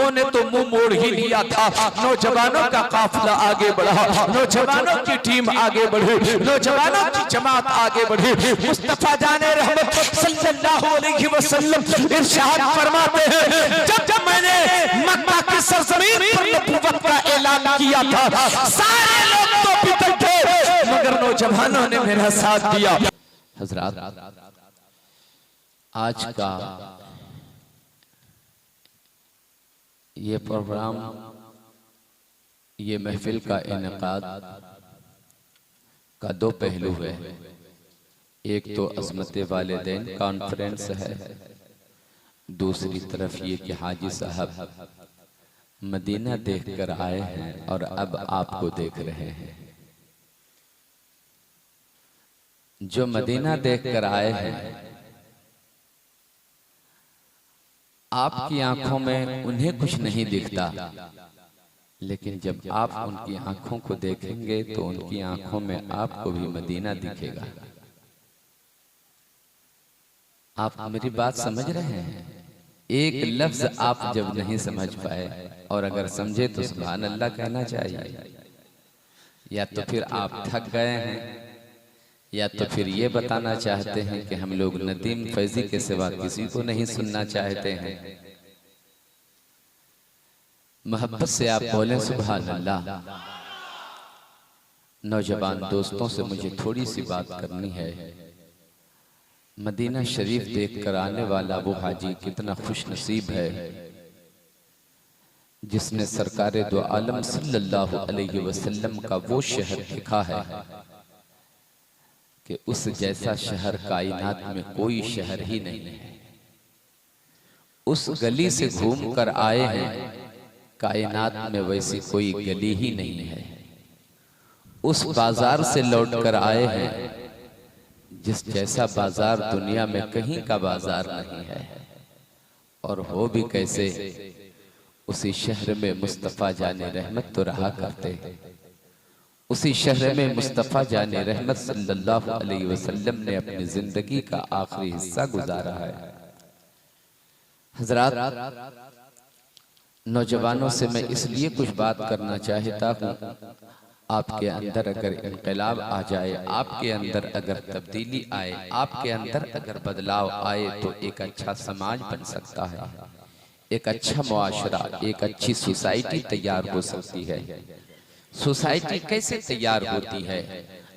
बुजुर्गों ने तो मुंह मोड़ ही लिया था। नौजवानों का काफिला आगे बढ़ा, नौजवानों की टीम आगे बढ़ी, नौजवानों की जमात आगे बढ़ी। मुस्तफा जाने रहमत सल्लल्लाहु अलैहि वसल्लम इरशाद फरमाते हैं, जब मैंने मक्का की सरजमीन पर नबूवत का ऐलान किया था, सारे लोग तो बितर थे मगर नौजवानों ने मेरा साथ दिया। हजरात, आज का ये प्रोग्राम, ये महफिल का इनेकाद का दो पहलू है। एक तो अज़मत वालिदैन कॉन्फ्रेंस है, दूसरी तरफ ये कि हाजी साहब मदीना देखकर आए हैं और अब आपको देख रहे हैं। जो मदीना देखकर आए हैं, आपकी आंखों में उन्हें कुछ नहीं दिखता, लेकिन जब आप उनकी आंखों को देखेंगे तो उनकी आंखों में आपको भी मदीना दिखेगा। आप मेरी बात समझ रहे हैं? एक लफ्ज आप जब नहीं समझ पाए और अगर समझे तो सुभान अल्लाह कहना चाहिए, या तो फिर आप थक गए हैं, या तो फिर ये बताना चाहते हैं कि हम लोग नदीम फैजी के सिवा किसी को नहीं सुनना चाहते हैं। मोहब्बत से आप बोलें सुभान अल्लाह। नौजवान दोस्तों से मुझे थोड़ी सी बात करनी है। मदीना शरीफ देखकर आने वाला वो हाजी कितना खुश नसीब है जिसने सरकार दो आलम सल्लल्लाहु अलैहि वसल्लम का वो शहर देखा है कि उस जैसा शहर कायनात में कोई शहर ही नहीं है। उस गली से घूम कर आए हैं, कायनात में वैसी कोई गली ही नहीं है। उस बाजार से लौट कर आए हैं जिस जैसा बाजार दुनिया में कहीं का बाजार नहीं है। और हो भी कैसे, उसी शहर में मुस्तफा जाने रहमत तो रहा करते, उसी शहर में मुस्तफा जाने रहमत सल्लल्लाहु अलैहि वसल्लम ने अपनी जिंदगी का आखिरी हिस्सा गुजारा है। हजरात, नौजवानों से मैं इसलिए कुछ बात करना चाहता हूँ, आपके अंदर अगर इनकलाब आ जाए, आपके अंदर अगर तब्दीली आए, आपके अंदर अगर बदलाव आए तो एक अच्छा समाज बन सकता है, एक अच्छा मुआशरा, एक अच्छी सोसाइटी तैयार हो सकती है। सोसाइटी कैसे तैयार होती है?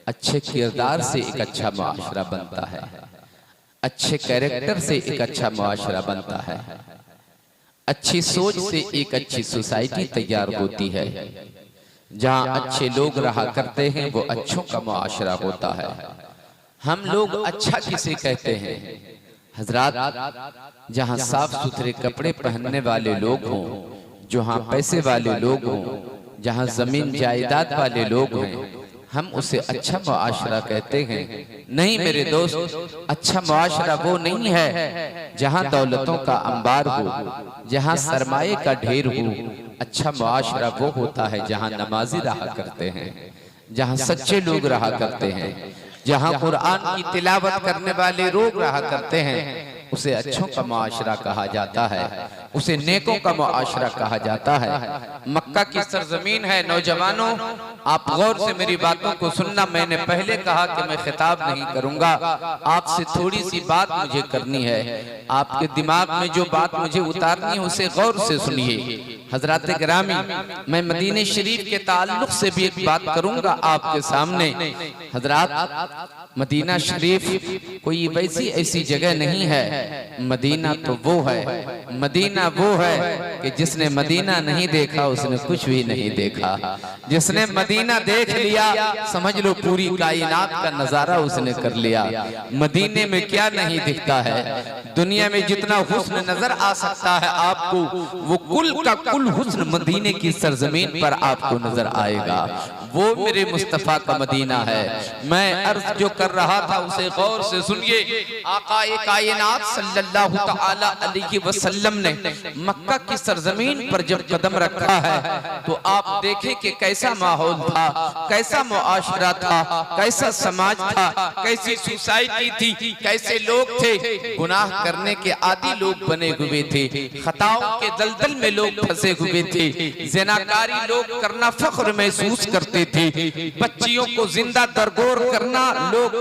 अच्छे किरदार से एक अच्छा मुआशरा बनता है, अच्छे कैरेक्टर से एक अच्छा मुआशरा बनता है, अच्छी सोच से एक अच्छी सोसाइटी तैयार होती है। जहाँ अच्छे लोग रहा करते हैं वो अच्छों का मुआशरा होता है। हम लोग अच्छा किसे कहते हैं हजरात? जहाँ साफ सुथरे कपड़े पहनने वाले लोग हों, जहाँ पैसे वाले लोग हों, जहाँ जमीन जायदाद वाले लोग हैं, हम उसे अच्छा मुआशरा कहते हैं। नहीं मेरे दोस्त, अच्छा मुआशरा वो नहीं है जहाँ दौलतों का अंबार हो, जहाँ सरमाए का ढेर हो। अच्छा मुआशरा वो होता है जहाँ नमाजी रहा करते हैं, जहाँ सच्चे लोग रहा करते हैं, जहाँ कुरान की तिलावत करने वाले लोग रहा करते हैं। उसे अच्छों का मुआशरा कहा जाता है, उसे नेकों का मुआशरा कहा जाता है। मक्का की सरजमीन है। नौजवानों, आप गौर से मेरी बातों को सुनना। मैंने पहले कहा कि मैं खिताब नहीं करूंगा, आपसे थोड़ी सी बात मुझे करनी है। आपके दिमाग में जो बात मुझे उतारनी है उसे गौर से सुनिए। हजरात गिरामी, मैं मदीने शरीफ के ताल्लुक से भी एक बात करूंगा आपके सामने। हजरात, मदीना शरीफ कोई वैसी ऐसी जगह नहीं है। मदीना तो वो है, मदीना वो है कि जिसने मदीना नहीं देखा उसने कुछ भी नहीं देखा। जिसने मदीना देख लिया समझ लो पूरी कायनात का नजारा उसने कर लिया। मदीने में क्या नहीं दिखता है? दुनिया में जितना हुस्न नजर आ सकता है आपको, वो कुल का कुल हुस्न मदीने की सरजमीन पर आपको नजर आएगा। वो मेरे मुस्तफा का मदीना है। मैं अर्ज जो कर रहा था उसे गौर से सुनिए। आकाए कायनात सल्लल्लाहु तआला अलैहि वसल्लम ने मक्का की सरजमीन पर जब कदम रखा है तो आप देखें कि कैसा माहौल था, कैसा मुआशरा था, कैसा समाज था, कैसी सोसाइटी थी, कैसे लोग थे। गुनाह करने के आदी लोग बने हुए थे, खताओं के दलदल में लोग फंसे हुए थे, ज़िनाकारी लोग करना फख्र महसूस करते थे, बच्चियों को जिंदा दरगोर करना लोग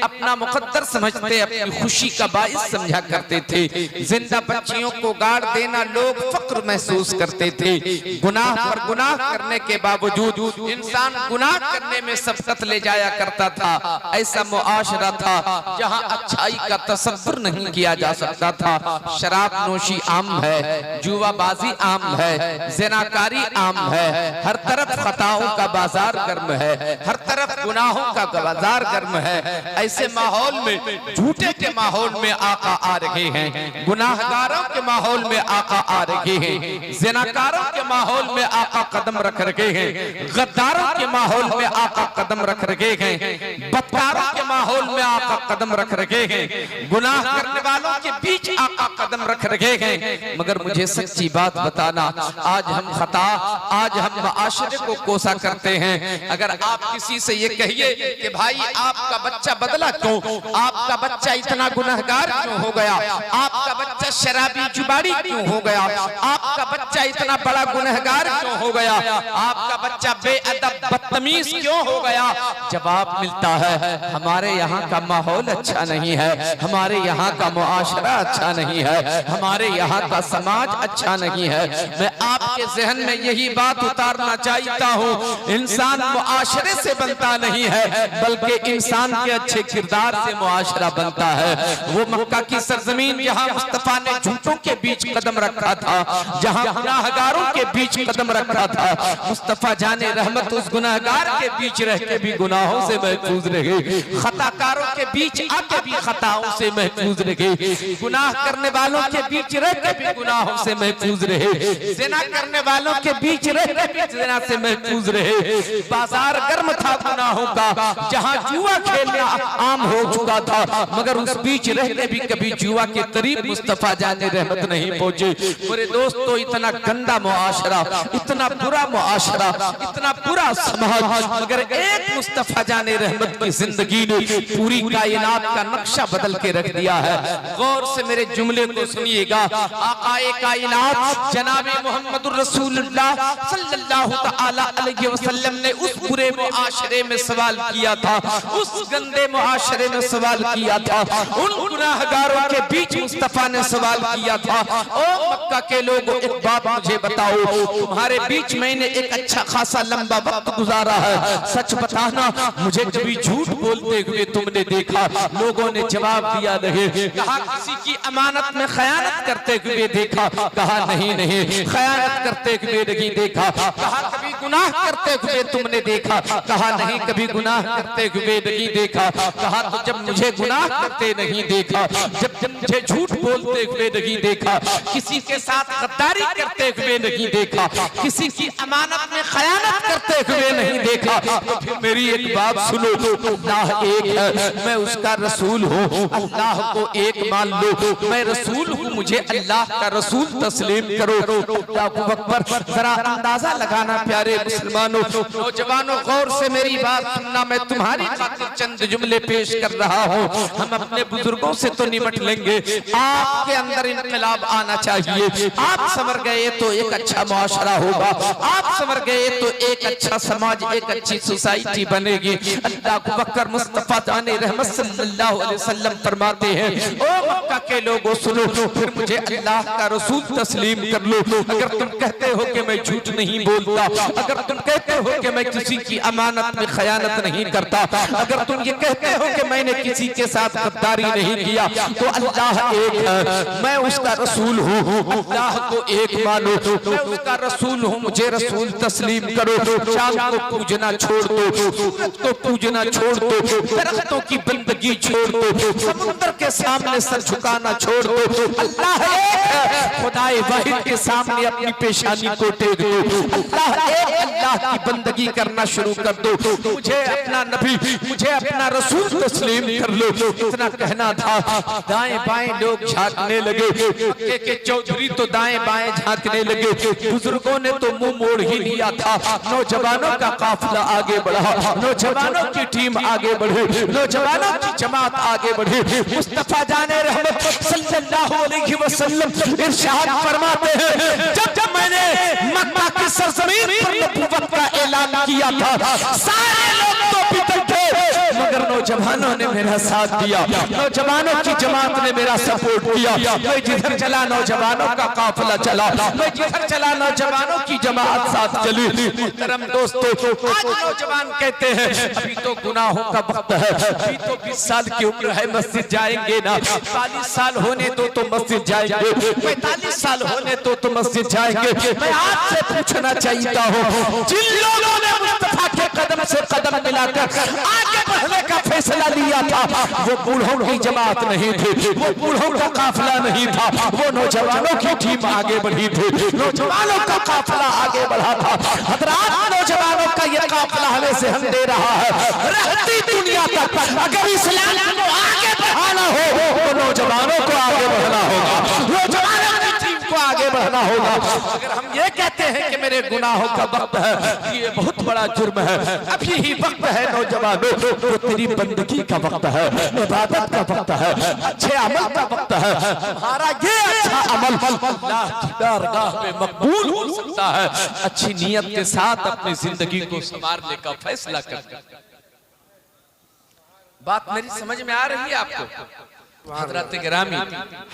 अपना मुकद्दर समझते, अपनी खुशी का बाइस समझा करते थे, जिंदा बच्चियों को गाड़ देना लोग फख्र महसूस करते थे। गुनाह पर गुनाह करने के बावजूद इंसान गुनाह करने में सबकत ले जाया करता था। ऐसा मुआशरा था जहां अच्छाई का तसव्वुर नहीं किया जा सकता था। शराब नोशी आम है, जुआबाजी आम है, ज़िनाकारी आम है, हर तरफ खताओं का बाजार गर्म है, हर तरफ गुनाहों का बाजार गर्म है। ऐसे माहौल में, झूठे के माहौल में आका आ रहे हैं, गुनाहगारों के माहौल में आका आ रहे हैं, ज़िनाकारों के माहौल में आका कदम रख रहे हैं, गद्दारों के माहौल में आका कदम रख रहे हैं, बदकारों के माहौल में आका कदम रख रहे हैं, गुनाह करने वालों के बीच आका कदम रख रहे हैं। मगर मुझे सच्ची बात बताना, आज हम खता, आज हम मुआशरे को कोसा करते हैं। अगर आप किसी से ये कहिए कि भाई आपका बच्चा बदला क्यों, आपका बच्चा इतना गुनहगार क्यों हो गया, आपका बच्चा शराबी जुबाड़ी क्यों हो गया, आपका बच्चा इतना बड़ा गुनहगार क्यों हो गया, आपका बच्चा बेअदब बदतमीज क्यों हो गया, जवाब मिलता है हमारे यहाँ का माहौल अच्छा नहीं है, हमारे यहाँ का मुआशरा अच्छा नहीं है, हमारे यहाँ का समाज अच्छा नहीं है। मैं आपके ज़हन में यही बात उतारना चाहता हूँ, इंसान मुआशरे से बनता नहीं है बल्कि इंसान के अच्छे किरदार से मुआशरा बनता है। वो मक्का की सरजमीन जहाँ मुस्तफा ने झूठों के बीच कदम रखा था, जहाँ गुनाहगारों के बीच कदम रखा था, मुस्तफा जाने रहमत उस गुनाहगार के बीच रह के भी गुनाहों से महफूज रहे, खताकारों के बीच आके भी खताओं से महफूज रहे, गुनाह करने वालों के बीच रह के भी गुनाहों से महफूज रहे, ज़िना करने वालों के बीच रह के भी ज़िना से महफूज रहे। बाजार गर्म था गुनाहों का, जहाँ जुआ खेलना आम हो चुका था, मगर उस बीच रहते भी कभी जुआ के करीब मुस्तफा जाने रहमत नहीं पहुंचे। मेरे दोस्तों, इतना गंदा मुआशरा, इतना बुरा मुआशरा, इतना बुरा समाज, मगर एक मुस्तफा जाने रहमत की जिंदगी ने पूरी कायनात का नक्शा बदल के रख दिया है। गौर से मेरे जुमले को सुनिएगा। आकाए कायनात जनाबे मुहम्मदुर रसूलुल्लाह सल्लल्लाहु तआला अलैहि वसल्लम ने उस बुरे मुआशरे में सवाल किया था, उस गंदे मुआशरे में सवाल किया था, उन गुनाहगारों के बीच मुस्तफा ने सवाल किया था, ओ मक्का के लोगों, एक बात मुझे बताओ, तुम्हारे बीच मैंने एक अच्छा खासा लंबा वक्त गुजारा है, सच बताना मुझे कभी झूठ बोलते हुए तुमने देखा? लोगों ने जवाब दिया नहीं। कहा किसी की अमानत में खयानत करते हुए देखा? कहा नहीं नहीं, खयानत करते हुए नहीं देखा। कहा कभी गुनाह करते हुए तुमने देखा? कहा नहीं, कभी गुनाह करते हुए नहीं देखा। कहा तो जब मुझे गुनाह करते नहीं देखा, जब मुझे झूठ बोलते हुए नहीं देखा, किसी के साथ गद्दारी करते हुए नहीं देखा, किसी की अमानत में खयानत करते हुए नहीं देखा, तो फिर मेरी एक बात सुनो, अल्लाह एक है, मैं उसका रसूल हूँ, अल्लाह को एक मान लो, मैं रसूल हूँ, मुझे अल्लाह का रसूल तस्लीम करो। अल्लाहू अकबर। जरा अंदाजा लगाना प्यारे मुसलमानों, नौजवानों, गौर से मेरी बात सुनना, मैं तुम्हारी खातिर चंद जुमले पेश कर रहा हूँ। हम अपने बुजुर्गों से तो निपट लेंगे, आपके अंदर इनकलाब आना चाहिए। आप संवर गए तो एक अच्छा मुआशरा होगा, आप संवर गए तो एक अच्छा समाज, एक अच्छी सोसाइटी बनेगी। अल्लाहू अकबर। मुस्तफा जाने रहमत सल्लल्लाहु अलैहि वसल्लम फरमाते हैं, ओ मक्का के लोगों सुनो, फिर मुझे अल्लाह का रसूल तस्लीम कर लो। अगर तुम कहते हो कि मैं झूठ नहीं बोलता, अगर तुम कहते हो कि मैं किसी की अमानत में खयानत नहीं करता, अगर तुम ये कहते हो कि मैंने किसी के साथ गद्दारी नहीं किया, तो अल्लाह एक है, मैं उसका रसूल हूँ, अल्लाह को एक मानो, मैं उसका रसूल हूँ, मुझे रसूल तस्लीम करो। चांद को पूजना छोड़ दो, सूरज को पूजना छोड़ दो, दरख्तों की बंदगी छोड़ दो, समुद्र के सामने सर झुकाना छोड़ दो। अल्लाह एक है, खुदाए वाहिद के सामने अपनी पेशानी को टेक दो। अल्लाह एक, अल्लाह की बंदगी करना शुरू कर दो। मुझे अपना नबी, मुझे अपना रसूल तस्लीम कर लो। इतना कहना था, दाएं बाएं लोग झांकने लगे, मक्के के चौधरी तो दाएं बाएं झांकने लगे, बुजुर्गों ने तो मुंह मोड़ ही लिया था। नौजवानों का काफिला आगे बढ़ा, नौजवानों की टीम आगे बढ़ी, नौजवानों की जमात आगे बढ़ी। मुस्तफा जाने रहमत सल्लल्लाहु अलैहि वसल्लम इरशाद फरमाते हैं, जब मैंने मक्का की सरजमीन पर नबूवत का ऐलान किया था, सारे लोग तो बितर थे, मगर नौजवानों ने मेरा साथ दिया, नौजवानों की जमात ने मेरा सपोर्ट किया। मैं जिधर चला नौजवानों का काफिला चला, मैं जिधर चला नौजवानों की जमात साथ चली। मुहतरम दोस्तों, आज नौजवान कहते हैं अभी तो गुनाहों का वक्त है, अभी तो 20 साल की उम्र है, मस्जिद जाएंगे ना, 40 साल होने दो तो मस्जिद जाएंगे, 45 साल होने दो तो मस्जिद जाएंगे। मैं आपसे पूछना चाहता हूँ, जिन लोगों ने मुस्तफा के कदम से कदम मिलाकर आगे बढ़ने का फैसला लिया था, वो बूढ़ों की जमात नहीं थी, वो बूढ़ों का काफिला नहीं था, वो नौजवानों की टीम आगे बढ़ी थी, नौजवानों का काफिला आगे बढ़ा था। हज़रात, नौजवानों का ये काफिला हमें से हम दे रहा है, रहती दुनिया तक अगर इस्लाम को आगे बढ़ाना हो तो नौजवानों को आगे बढ़ना होगा, नौजवानों की टीम को आगे बढ़ना होगा। अगर हम ये कहते हैं कि मेरे गुनाहों का वक्त है, ये बहुत बड़ा जुर्म है, अभी ही वक्त है नौजवानों, तो तेरी बंदगी का वक्त है, इबादत का वक्त है, अच्छे अमल का वक्त है। हमारा ये अच्छा अमल अल्लाह की बारगाह में मकबूल हो सकता है, अच्छी नीयत के साथ अपनी जिंदगी को संवारने का फैसला कर। बात मेरी समझ में आ रही है आपको? हज़रात गिरामी,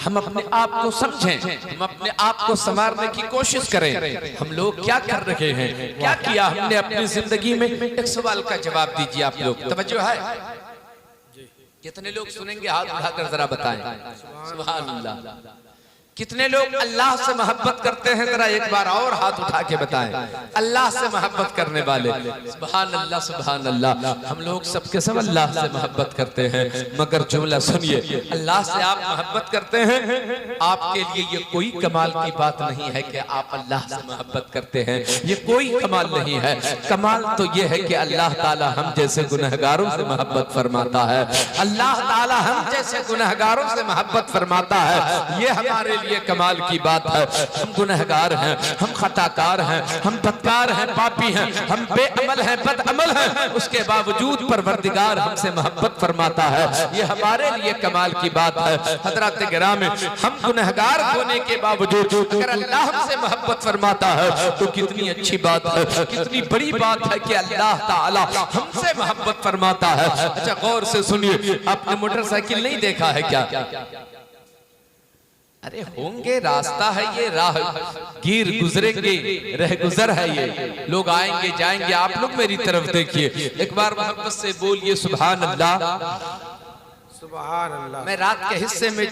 हम अपने आप को समझें, हम अपने आप को संवारने की कोशिश करें। हम लोग क्या कर रहे हैं, क्या किया हमने अपनी जिंदगी में? एक सवाल का जवाब दीजिए आप लोग, तवज्जो है? कितने लोग सुनेंगे? हाथ उठाकर जरा बताएं। सुभान अल्लाह। कितने लोग अल्लाह से मोहब्बत करते हैं? जरा एक बार और हाथ उठा के बताएं। अल्लाह से मोहब्बत करने वाले, सुभान अल्लाह, सुभान अल्लाह। हम लोग सबके सब अल्लाह से मोहब्बत करते हैं, मगर जुमला सुनिए, अल्लाह से आप मोहब्बत करते हैं, आपके लिए ये कोई कमाल की बात नहीं है कि आप अल्लाह से मोहब्बत करते हैं, ये कोई कमाल नहीं है। कमाल तो ये है कि अल्लाह ताला हम जैसे गुनहगारों से मोहब्बत फरमाता है, अल्लाह ताला हम जैसे गुनहगारों से मोहब्बत फरमाता है। ये हमारे लिए कमाल की बात है। हम गुनहगार हैं, हम खताकार हैं, हम बदकार हैं, पापी हैं, हम बेअमल हैं, बदअमल हैं, उसके बावजूद परवरदिगार हमसे मोहब्बत फरमाता है। ये हमारे लिए कमाल की बात है। हज़रात गिरामी, हम गुनहगार होने के बावजूद अगर अल्लाह हमसे मोहब्बत फरमाता है तो कितनी अच्छी बात है, कितनी बड़ी बात है कि अल्लाह ताला हमसे मोहब्बत फरमाता है। अच्छा, गौर से सुनिए, आपने मोटरसाइकिल नहीं देखा है क्या? अरे होंगे, रास्ता है ये, राह गिर गुजरेंगे, रह गुजर है ये, लोग आएंगे जाएंगे। आप लोग मेरी तरफ देखिए, एक बार मोहब्बत से बोलिए सुभान अल्लाह, सुभान अल्लाह। मैं रात के हिस्से में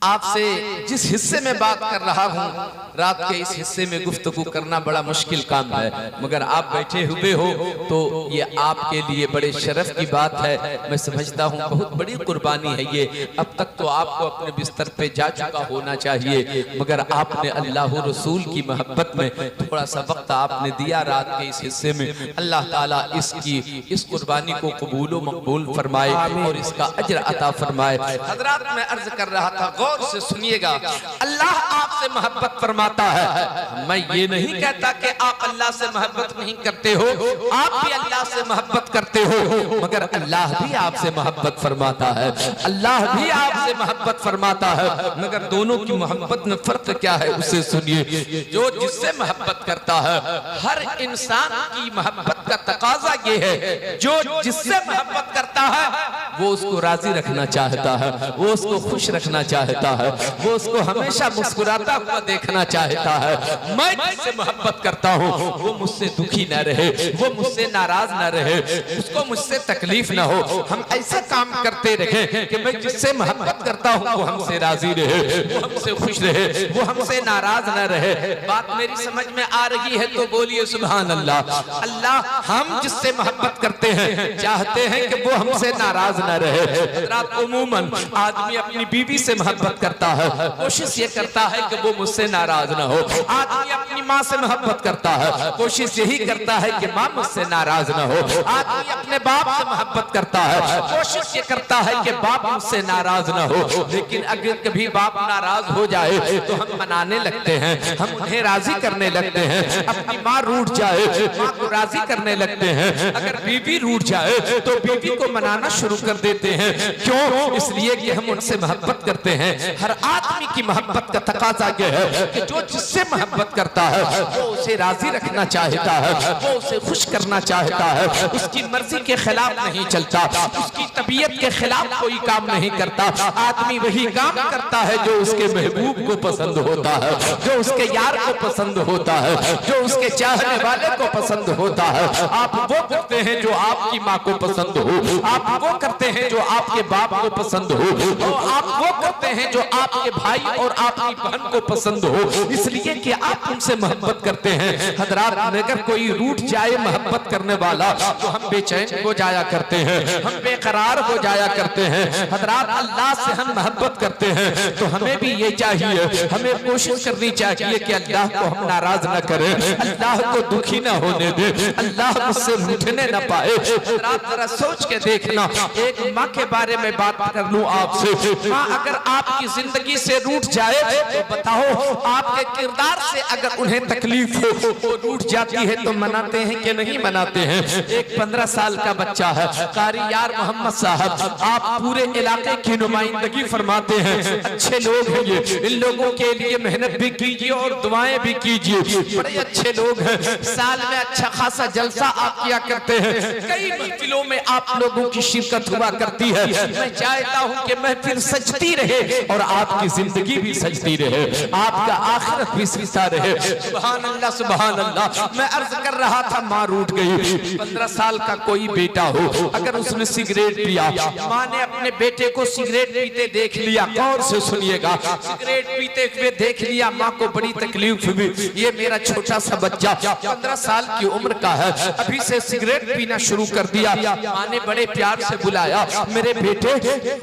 आपसे जिस हिस्से में बात कर रहा हूँ, रात के इस हिस्से में गुफ्तगू करना बड़ा मुश्किल काम है, मगर आप बैठे हुए हो तो ये आपके लिए बड़े शर्फ की बात है। मैं समझता हूँ बहुत बड़ी कुर्बानी है ये। अब तक तो आपको अपने बिस्तर पे जा चुका होना चाहिए, मगर आपने अल्लाह रसूल की मोहब्बत में थोड़ा सा वक्त आपने दिया रात के इस हिस्से में। अल्लाह ताला इस कुर्बानी को कबूल मकबूल फरमाए और इसका अजर अता फरमाए। हज़रात, मैं अर्ज कर रहा था, गौर से सुनिएगा, अल्लाह आपसे मोहब्बत फरमाता है। मैं ये नहीं कहता कि आप अल्लाह से मोहब्बत नहीं करते हो, आप भी अल्लाह से मोहब्बत करते हो, मगर अल्लाह भी आपसे मोहब्बत फरमाता है, अल्लाह भी आपसे मोहब्बत फरमाता है। मगर दोनों की मोहब्बत में फर्क क्या है उसे सुनिए। जो जिससे मोहब्बत करता है, हर इंसान की मोहब्बत का तकाजा ये है, जो जिससे मोहब्बत करता है वो उसको राजी रखना चाहता है, वो उसको खुश रखना चाहता है, वो उसको हमेशा मुस्कुराता हुआ देखना चाहता है। मैं जिससे मोहब्बत करता हूँ वो मुझसे दुखी न रहे, वो मुझसे नाराज न रहे, उसको मुझसे तकलीफ न हो। हम ऐसा काम करते रहे कि मैं जिससे मोहब्बत करता हूँ वो हमसे राजी रहे, वो हमसे खुश रहे, वो हमसे नाराज न रहे। बात मेरी समझ में आ रही है तो बोलिए सुभान अल्लाह। अल्लाह हम जिससे मोहब्बत करते हैं चाहते हैं कि वो हमसे नाराज न रहे। हज़रात उमूमन आदमी अपनी बीवी से मोहब्बत करता है, कोशिश ये करता है कि वो मुझसे नाराज न हो। आदमी अपनी माँ से मोहब्बत करता है, कोशिश यही करता है कि माँ मुझसे नाराज न हो। आदमी अपने बाप से मोहब्बत करता है, कोशिश ये करता है कि बाप मुझसे नाराज न हो। लेकिन अगर कभी बाप नाराज हो जाए तो हम मनाने लगते हैं, हम उन्हें राजी करने लगते हैं। अपनी माँ रूठ जाए, माँ को राजी करने लगते हैं। अगर बीवी रूठ जाए तो बीवी को मनाना शुरू कर देते हैं। क्यों? इसलिए कि हम उनसे मोहब्बत करते हैं। हर आदमी की मोहब्बत का तकाजा यह है कि जो जिससे मोहब्बत करता है वो उसे राजी रखना चाहता है, वो उसे खुश करना चाहता है, उसकी मर्जी के खिलाफ नहीं चलता, उसकी तबीयत के खिलाफ कोई काम नहीं करता। आदमी वही काम करता है जो उसके महबूब को पसंद होता है, जो उसके यार को पसंद होता है, जो उसके चाहने वाले को पसंद होता है। आप वो करते हैं जो आपकी माँ को पसंद हो, आप वो करते हैं जो आपके बाप को पसंद हो, और आप वो करते हैं जो आपके भाई और आपकी बहन को पसंद हो, इसलिए कि आप उनसे मोहब्बत करते हैं। हज़रात, अगर कोई रूठ जाए मोहब्बत करने वाला तो हम बेचैन हो जाया करते हैं, हम बेकरार हो जाया करते हैं। हज़रात, अल्लाह से हम मोहब्बत करते हैं तो हमें भी ये चाहिए, हमें कोशिश करनी चाहिए कि अल्लाह को हम नाराज न करें, अल्लाह को दुखी न होने दे, अल्लाह मुझसे रूठने न पाए। हज़रात, जरा सोच के देखना, एक माँ के बारे में बात कर लूं आपसे। माँ अगर आपकी जिंदगी से रूठ जाए तो बताओ, आपके किरदार से अगर उन्हें तकलीफ हो वो रूठ जाती है तो मनाते हैं कि नहीं मनाते हैं? एक 15 साल का बच्चा है, कारी यार मोहम्मद साहब, आप पूरे इलाके की नुमाइंदगी फरमाते हैं। अच्छे लोग हैं ये, इन लोगों के लिए मेहनत भी कीजिए और दुआएं भी कीजिए, बड़े अच्छे लोग हैं। साल में अच्छा खासा जलसा आप किया करते हैं, कई महफिलों में आप लोगों की शिरकत हुआ करती है। मैं चाहता हूँ कि महफिल सजती रहे और आपकी जिंदगी भी सजती रहे, आपका आखिरत भी सजता रहे। सुभान अल्लाह, सुभान अल्लाह। मैं अर्ज कर रहा था, माँ रूठ गई। 15 साल का कोई बेटा हो, अगर उसने सिगरेट पिया, माँ ने अपने बेटे को सिगरेट पीते देख लिया, गौर से सुनिएगा, सिगरेट पीते हुए देख लिया, माँ को बड़ी तकलीफ हुई। ये मेरा छोटा सा बच्चा 15 साल की उम्र का है, अभी से सिगरेट पीना शुरू कर दिया। माँ ने बड़े प्यार से बुलाया, मेरे बेटे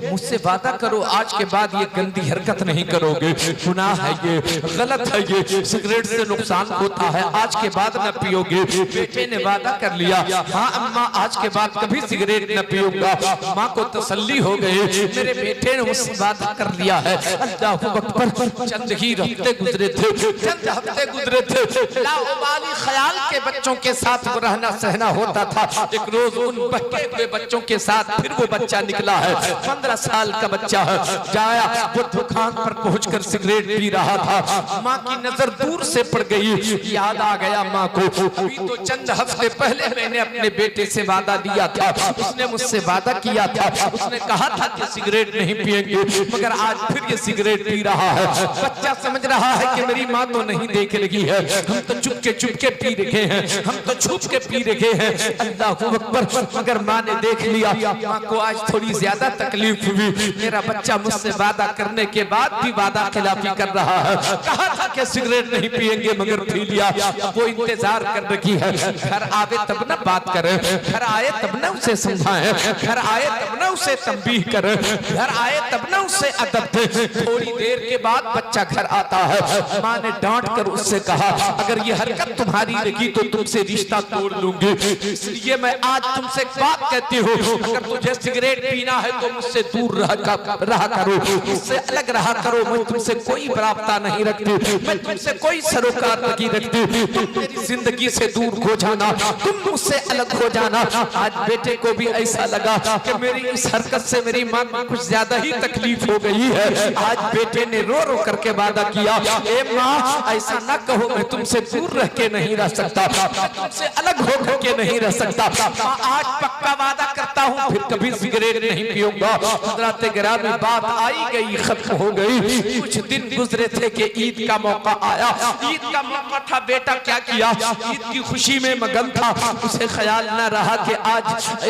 मुझसे वादा करो आज के बाद ये गंदी हरकत नहीं करोगे, गुनाह है ये, गलत है ये, सिगरेट से नुकसान होता है, आज के बाद न पियोगे। बेटे ने वादा कर लिया, हाँ अम्मा आज के बाद कभी सिगरेट न पीऊंगा। माँ को तसल्ली हो गई, मेरे बेटे ने मुझसे वादा कर लिया है। अल्लाहू अकबर। चंद ही हफ्ते गुजरे थे, चंद हफ्ते गुजरे थे, लाउबाली ख्याल के बच्चों के साथ वो रहना सहना होता था। एक रोज उन बहके हुए बच्चों के साथ फिर वो बच्चा निकला है, 15 साल का बच्चा है। जाया वो दुकान पर पहुंचकर सिगरेट पी रहा था, माँ की नजर दूर से पड़ गई, याद आ गया माँ को, अभी तो चंद हफ्ते पहले मैंने अपने बेटे से वादा लिया था, उसने मुझसे वादा किया था, उसने कहा था कि सिगरेट नहीं पिएंगे, मगर आज फिर ये सिगरेट पी रहा है। बच्चा समझ रहा है कि मेरी माँ तो नहीं देख रही है, हम तो चुपके चुपके पी रखे हैं, हम तो छुप के पी रखे हैं। अल्लाहू अकबर। मगर माँ ने देख लिया, माँ को आज थोड़ी ज्यादा तकलीफ हुई, मेरा बच्चा मुझसे वादा करने के बाद भी वादा खिलाफी कर रहा है। कहा था कि सिगरेट नहीं पिएंगे मगर पी लिया, वो इंतजार कर रही है, घर आवे तब ना बात करे, घर आए तब ना उसे समझाए, घर आए तब ना उसे तंबीह करे, घर आए तब ना उसे अदब दे। थोड़ी देर के बाद बच्चा घर आता है, माँ ने डांट कर उससे कहा, अगर ये हरकत तुम्हारी लगी तो तुमसे रिश्ता तोड़ लूंगी, इसलिए मैं आज तुमसे एक बात कहती हूँ, अगर तुझे सिगरेट पीना है तो मुझसे दूर रहा करो, मुझसे अलग रहा करो, मैं तुमसे कोई बराबता नहीं रखती, मैं तुमसे कोई सरोकार नहीं रखती, तुम मेरी जिंदगी से दूर हो जाना, तुम मुझसे अलग हो जाना। आज बेटे को भी ऐसा लगा कि मेरी इस हरकत से मेरी माँ को कुछ ज्यादा ही तकलीफ हो गई है। आज बेटे ने रो रो करके वादा किया, ए माँ ऐसा ना कहो, मैं तुमसे दूर रह के नहीं रह सकता, मैं तुमसे अलग हो के नहीं रह सकता, माँ आज पक्का वादा करता हूँ फिर कभी सिगरेट नहीं पीऊंगा। हज़रात गिरामी, बात आई गई, खत्म हो गई। कुछ दिन गुजरे थे कि ईद का मौका आया, ईद का मौका था, बेटा क्या किया, ईद की खुशी में मगन था, उसे ख्याल न रहा कि आज,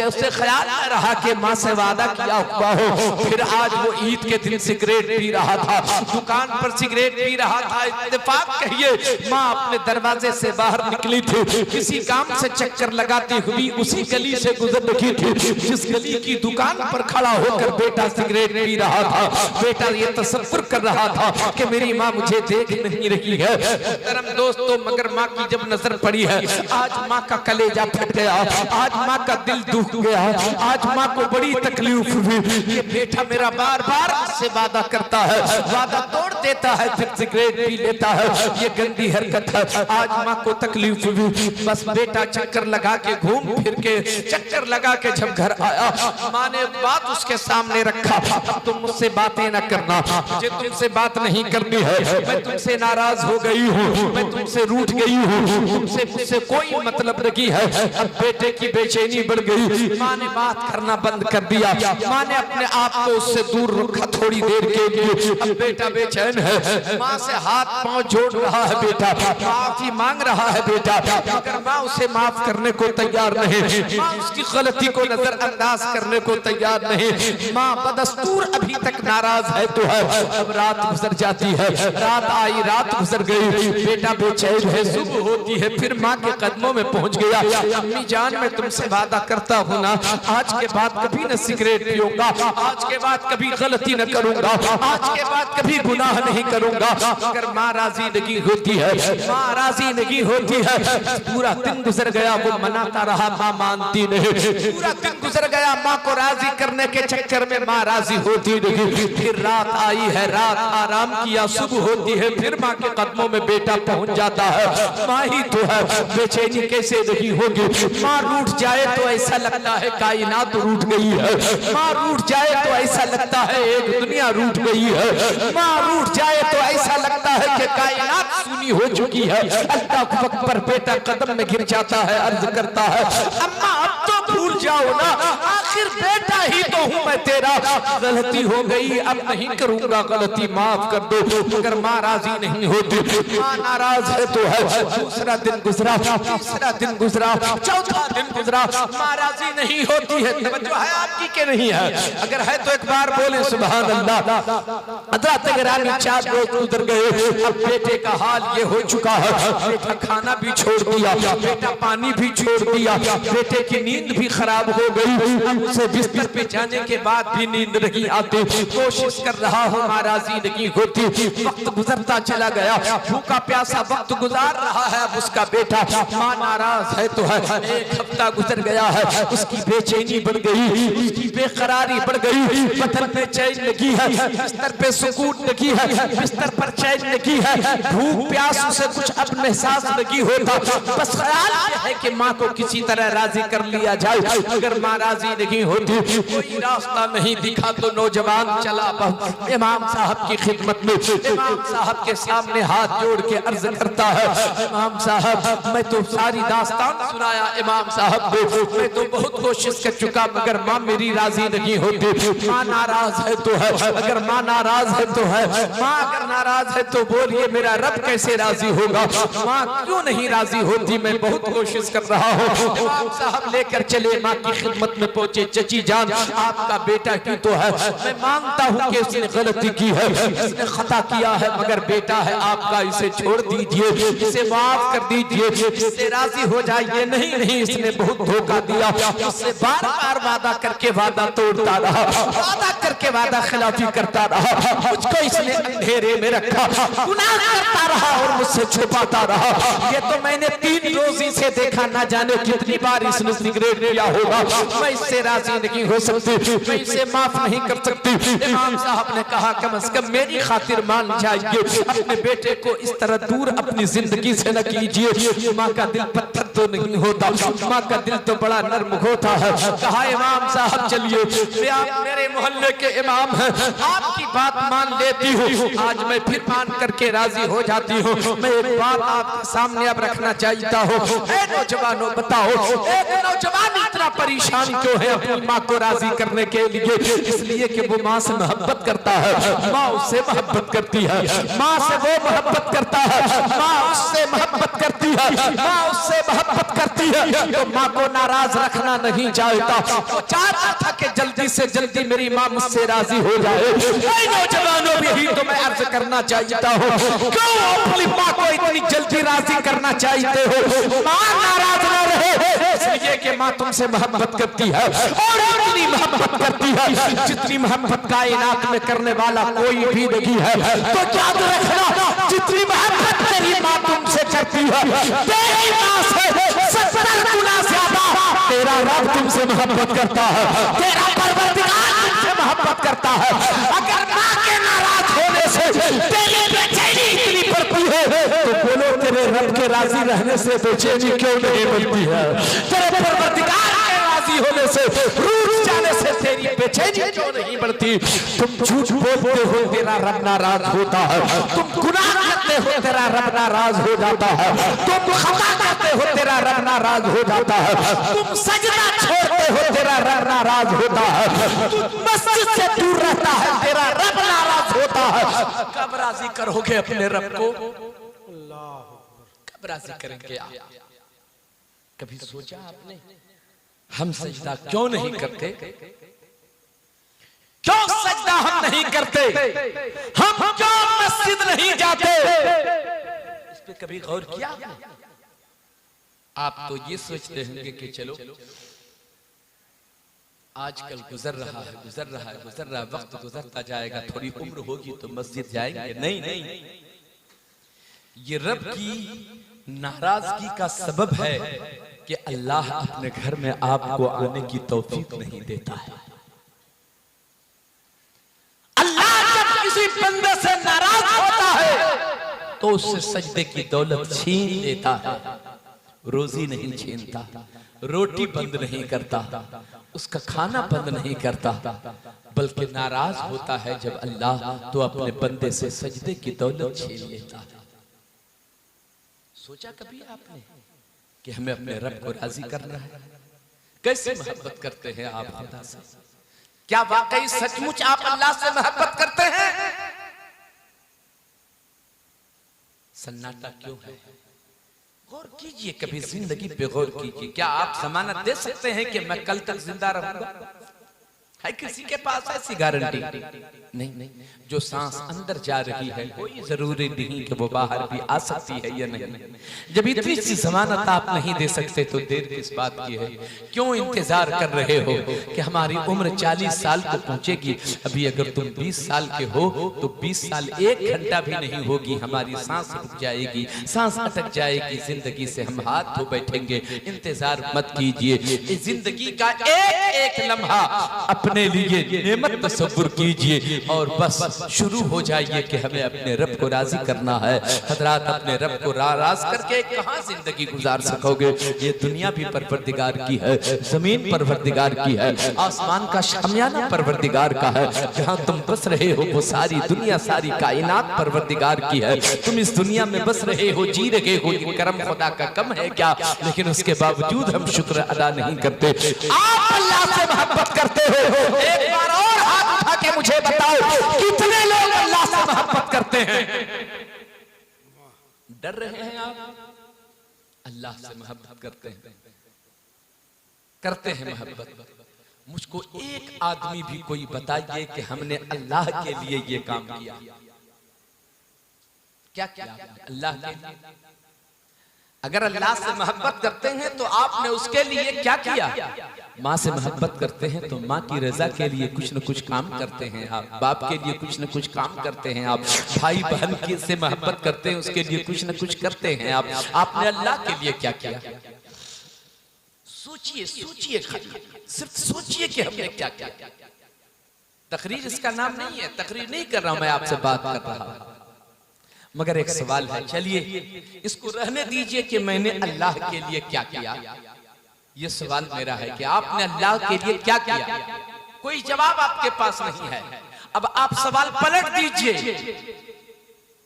उसे ख्याल न रहा कि माँ से वादा किया हुआ हो, फिर आज वो ईद के दिन सिगरेट पी रहा था, दुकान पर सिगरेट पी रहा था। इत्तेफाक कहिए, माँ अपने दरवाजे से बाहर निकली थी, किसी काम से चक्कर लगाती हुई उसी गली से गुजर रही थी जिस गली की दुकान पर खड़ा होकर बेटा सिगरेट पी रहा था। बेटा ये तसव्वुर कर रहा था कि मेरी माँ मुझे देख नहीं रही है। मोहतरम दोस्तों, मगर माँ की जब नजर पड़ी है, आज माँ का कलेजा फट गया, आज माँ का दिल दुख गया, आज माँ को बड़ी तकलीफ हुई। ये बेटा मेरा बार बार से वादा करता है, वादा तोड़ देता है, फिर सिगरेट पी लेता है, ये गंदी हरकत है। आज माँ को तकलीफ हुई। बस बेटा चक्कर लगा के घूम फिर के चक्कर लगा के जब घर आया, माँ ने बात उसके सामने रखा, अब तुम मुझसे बातें न करना, मुझे तुमसे बात नहीं करनी है, मैं तुमसे नाराज हो गई हूँ, मैं तुमसे रूठ गई हूँ, तुमसे मुझसे कोई मतलब नहीं है। अब बेटे की बेचैनी बढ़ गई, माँ ने बात करना बंद कर दिया, माँ ने अपने आप को उससे दूर रखा थोड़ी देर के लिए। अब बेटा बेचैन है, माँ से हाथ पांव जोड़ रहा है, बेटा माफी मांग रहा है बेटा, मगर माँ उसे माफ करने को तैयार नहीं, माँ उसकी गलती को नजरअंदाज करने को तैयार नहीं। माँ बदस्तूर अभी तक नाराज है तो है। अब रात गुजर जाती है, रात आई, रात गुजर गई, बेटा बेचैन है, सुबह होती है, फिर माँ के कदमों में पहुंच गया। अम्मी जान, मैं तुमसे वादा करता हूँ ना, आज के बाद कभी न सिगरेट पीऊंगा, आज के बाद कभी गलती न करूंगा, आज के बाद कभी गुनाह नहीं करूंगा। मगर माँ राजी नहीं होती है, माँ राजी नहीं होती है। पूरा दिन गुजर गया, वो मनाता रहा, माँ मानती नहीं। पूरा दिन गुजर गया, माँ को राजी करने के चक्कर में माँ राजी होती नहीं। फिर रात आई है, रात आराम किया, सुबह होती है, फिर माँ के कदमों में बेटा पहुंच जाता है। माँ ही तो है, बेचैनी कैसे नहीं होगी। माँ रूठ जाए तो ऐसा लगता है कायनात रूठ गई है, माँ रूठ जाए तो ऐसा लगता है एक दुनिया रूठ गई है, माँ रूठ जाए तो ऐसा लगता है कि कायनात सुनी हो चुकी है। अल्लाह अकबर, बेटा कदम में गिर जाता है, अर्ज करता है, अम्मा अब तो भूल जाओ ना, आखिर बेटा ही तो हूँ मैं तेरा, गलती हो गई, अब नहीं करूंगा गलती, माफ कर दो। मगर माँ राजी नहीं होती, माँ नाराज है तो है। दूसरा दिन गुजरा, तीसरा दिन गुजरा, चौथा दिन गुजरा, माँ राजी नहीं होती है। तवज्जो है आपकी के नहीं है? अगर है तो एक बार बोले सुभान अल्लाह। हज़रत गिरानी 4 रोज गुजर गए, अब बेटे का हाल ये हो चुका है, बेटा खाना भी छोड़ दिया, बेटा पानी भी छोड़ दिया, बेटे की नींद भी खराब हो गई। अब उसे बिस्तर पे जाने के बाद भी नींद नहीं आती, कोशिश कर रहा हूँ, माँ राजी नहीं होती। वक्त गुजरता चला गया, भूखा प्यासा वक्त गुजार रहा है अब उसका बेटा, माँ नाराज है तो है। एक हफ्ता गुजर गया है, उसकी बेचैनी बढ़ गई, उसकी बेकरारी बढ़ गई, बदन में चैन लगी है, बिस्तर पे सुकून लगी है, बिस्तर पर चैन लगी है, भूख प्यास उसे कुछ अब एहसास नहीं होता। बस ख्याल है कि माँ को किसी तरह राजी कर लिया जाए। अगर माँ राजी नहीं होती, कोई रास्ता नहीं दिखा तो नौजवान चला इमाम साहब की खिदमत में, इमाम साहब के सामने हाथ जोड़ के अर्ज करता है, इमाम साहब मैं तो सारी दास्तान सुनाया इमाम साहब को, मैं तो बहुत कोशिश कर चुका, मगर माँ मेरी राजी नहीं होती। माँ नाराज है तो है, अगर माँ नाराज है तो है, माँ अगर नाराज है तो बोलिए मेरा रब कैसे राजी होगा। माँ क्यों नहीं राजी होती, मैं बहुत कोशिश कर रहा हूँ। इमाम साहब लेकर चले, माँ की खिदमत में पहुंचे, चची जान आपका बेटा की तो है, मैं मानता हूँ कि इसने गलती की है, इसने खता किया है, मगर बेटा है आपका, इसे छोड़ दीजिए, इसे माफ कर दीजिए, इससे राजी हो जाइए। नहीं नहीं, इसने बहुत धोखा दिया, इससे बार बार वादा करके वादा तोड़ता रहा, वादा करके वादा खिलाफी करता रहा, मुझको इसने अंधेरे में रखा, गुनाह करता रहा और मुझसे छुपाता रहा। ये तो मैंने 3 रोजी से देखा, ना जाने कितनी बार इसने सिगरेट लिया होगा। मैं इससे राजी नहीं हो सकती, मैं इसे माफ नहीं कर सकती। इमाम साहब ने कहा कम से कम मेरी खातिर मान जाइए, अपने बेटे को इस तरह दूर अपनी जिंदगी से न कीजिए। माँ का दिल पत्थर तो नहीं होता, माँ का दिल तो बड़ा नर्म होता है। कहा इमाम साहब चलिए, आप मेरे मोहल्ले के इमाम हैं, आपकी बात मान लेती हूँ, आज मैं फिर मान करके राजी हो जाती हूँ। मैं एक बात आपके सामने अब रखना चाहता हूँ, नौजवानों बताओ, एक नौजवान इतना परेशान क्यों है अपनी माँ को राजी करने के लिए? इसलिए कि वो माँ से मोहब्बत करता है, माँ उससे मोहब्बत करती है, माँ से वो मोहब्बत करता है, माँ उससे मोहब्बत करती है, माँ उससे मोहब्बत करती है, तो माँ को नाराज रखना नहीं चाहता। वो चाहता था कि जल्दी से जल्दी मेरी माँ मुझसे राजी हो जाए। नौजवानों भी तो मैं अर्ज करना चाहता हूँ, क्यों अपनी माँ को इतनी जल्दी राजी करना चाहते हो? माँ नाराज न रहे, इसलिए कि माँ तुमसे मोहब्बत करती है और इतनी मोहब्बत करती है जितनी मोहब्बत कायनात में करने वाला कोई भी नहीं है। तो याद रखना, जितनी मोहब्बत तेरी माँ तुमसे करती है, तेरी माँ से 70 गुना ज्यादा तेरा रब तुमसे मोहब्बत करता है, तेरा परवरदिगार तुमसे मोहब्बत करता है। अगर माँ के नाराज होने से तेरी बेचैनी इतनी बढ़ती है तो बोलो तेरे रब के राजी रहने से बेचैनी क्यों नहीं बढ़ती है? तेरे परवरदिगार के राजी होने से, रूठ जाने से तेरी बेचैनी क्यों नहीं बढ़ती? तुम झूठ बोलते हो तेरा रब नाराज होता है, तुम गुनाह करते हो तेरा रब नाराज हो जाता है, तुम खता करते हो तेरा रब नाराज हो जाता है, तुम सजदा छोड़ते हो तेरा रब नाराज होता है, तुम मस्जिद से दूर रहता है तेरा रब नाराज होता है। कब राजी करोगे अपने रब को? कब राजी करेंगे आप? कभी सोचा आपने हम सजदा क्यों नहीं करते? क्यों सजदा हम नहीं करते? हम क्यों मस्जिद नहीं जाते? इस पे कभी गौर किया? आप तो ये सोचते होंगे कि चलो आजकल गुजर रहा है, वक्त गुजरता जाएगा, थोड़ी उम्र होगी तो मस्जिद जाएंगे। नहीं नहीं, ये रब की नाराजगी का सबब है कि अल्लाह अपने घर में आपको आने की तौफीक नहीं देता है। अल्लाह जब किसी बंदे से नाराज होता है तो उससे सजदे की दौलत छीन लेता है, रोजी नहीं छीनता, रोटी बंद नहीं करता, उसका खाना बंद नहीं करता, बल्कि नाराज होता है जब अल्लाह तो अपने बंदे से सजदे की दौलत छीन लेता है। सोचा कभी आपने कि हमें अपने रब को राजी करना है? कैसे मोहब्बत करते हैं आप खुदा से? क्या वाकई सचमुच आप अल्लाह से मोहब्बत करते हैं? सन्नाटा क्यों है? गौर कीजिए, कभी जिंदगी पे गौर कीजिए। क्या आप जमानत दे सकते हैं कि मैं कल तक जिंदा रहूंगा? है किसी के पास ऐसी गारंटी? नहीं। जो सांस अंदर जा रही है कोई जरूरी नहीं कि वो बाहर भी आ सकती है या नहीं। जब इतनी सी जमानत आप नहीं दे सकते तो देर किस बात की है? क्यों इंतजार कर रहे हो कि हमारी उम्र 40 साल को पहुंचेगी? अभी अगर तुम 20 साल के हो तो 20 साल 1 घंटा भी नहीं होगी, हमारी सांस रुक जाएगी, सांस अटक जाएगी, जिंदगी से हम हाथ धो बैठेंगे। इंतजार मत कीजिए, जिंदगी का एक लम्हा अपने लिए नेमत तसव्वुर कीजिए और बस शुरू हो जाइए कि हमें अपने रब को राजी करना है। हजरात, अपने रब को नाराज करके कहां जिंदगी गुजार सकोगे? ये दुनिया भी परवरदिगार की है, जमीन परवरदिगार की है, आसमान का शामियाना परवरदिगार का है। जहां तुम बस रहे हो वो सारी दुनिया, सारी कायनात परवरदिगार की है। तुम इस दुनिया में बस रहे हो, जी रहे हो, ये करम खुदा का कम है क्या? लेकिन उसके बावजूद हम शुक्र अदा नहीं करते। आप अल्लाह से मोहब्बत करते हो? एक बार और हाथ उठा के मुझे बताओ, कितने लोग अल्लाह से मोहब्बत करते हैं? डर रहे हैं आप? अल्लाह से मोहब्बत करते हैं मोहब्बत। मुझको एक आदमी भी कोई बताइए कि हमने अल्लाह के लिए ये काम किया। क्या किया अल्लाह के लिए? अगर अल्लाह से मोहब्बत करते हैं तो आपने उसके लिए क्या किया? माँ से मोहब्बत करते हैं तो माँ की रजा के लिए कुछ न कुछ काम करते हैं आप, बाप के लिए कुछ न कुछ काम करते हैं आप, भाई बहन की से मोहब्बत करते हैं उसके लिए कुछ न कुछ करते हैं आप। आपने अल्लाह के लिए क्या किया? सोचिए, सिर्फ सोचिए कि हमने क्या किया। तकरीर इसका नाम नहीं है, तकरीर नहीं कर रहा हूं मैं, आपसे बात कर रहा हूं। मगर एक सवाल है, चलिए इसको रहने दीजिए कि मैंने अल्लाह के लिए क्या किया। ये सवाल मेरा है कि आपने अल्लाह के लिए क्या किया? कोई जवाब आपके पास नहीं है। अब आप सवाल पलट दीजिए,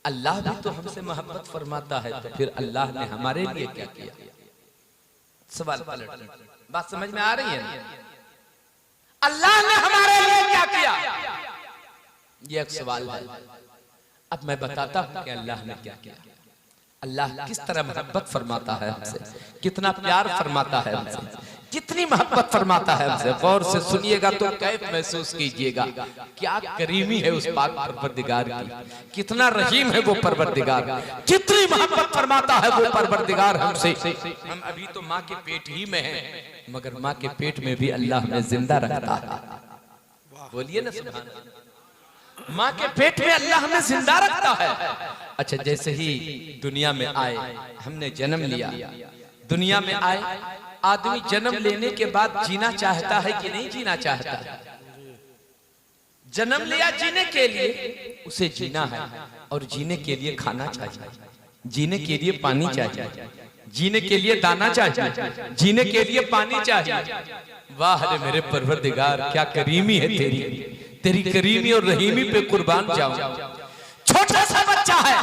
अल्लाह भी तो हमसे मोहब्बत फरमाता है, तो फिर अल्लाह ने हमारे लिए क्या किया? सवाल पलट, बात समझ में आ रही है? अल्लाह ने हमारे लिए क्या किया? ये एक सवाल है। अब मैं बताता हूं कि अल्लाह ने क्या किया। अल्लाह किस तरह मोहब्बत फरमाता है हमसे, कितना प्यार फरमाता है हमसे, कितनी मोहब्बत फरमाता है हमसे। गौर से सुनिएगा तो कैफ महसूस कीजिएगा। क्या करीमी है उस पाक परवरदिगार की, कितना रहीम है वो परवरदिगार, कितनी मोहब्बत फरमाता है वो परवरदिगार हमसे। हम अभी तो माँ के पेट ही में हैं, मगर माँ के पेट में भी अल्लाह हमें जिंदा रखता है। बोलिए ना सुभान अल्लाह। माँ के पेट में अल्लाह हमें जिंदा रखता है। अच्छा, जैसे ही दुनिया में आए, हमने जन्म लिया, दुनिया में आए, आदमी जन्म लेने के बाद जीना चाहता है कि नहीं जीना चाहता है? जन्म लिया जीने के लिए, उसे जीना है, और जीने के लिए खाना चाहिए, जीने के लिए पानी चाहिए, जीने के लिए दाना चाहिए, जीने के लिए पानी चाहिए। वाह रे मेरे परवरदिगार, क्या करीमी है तेरी, तेरी करीमी और रहीमी पे कुर्बान जाऊं। छोटा सा बच्चा है,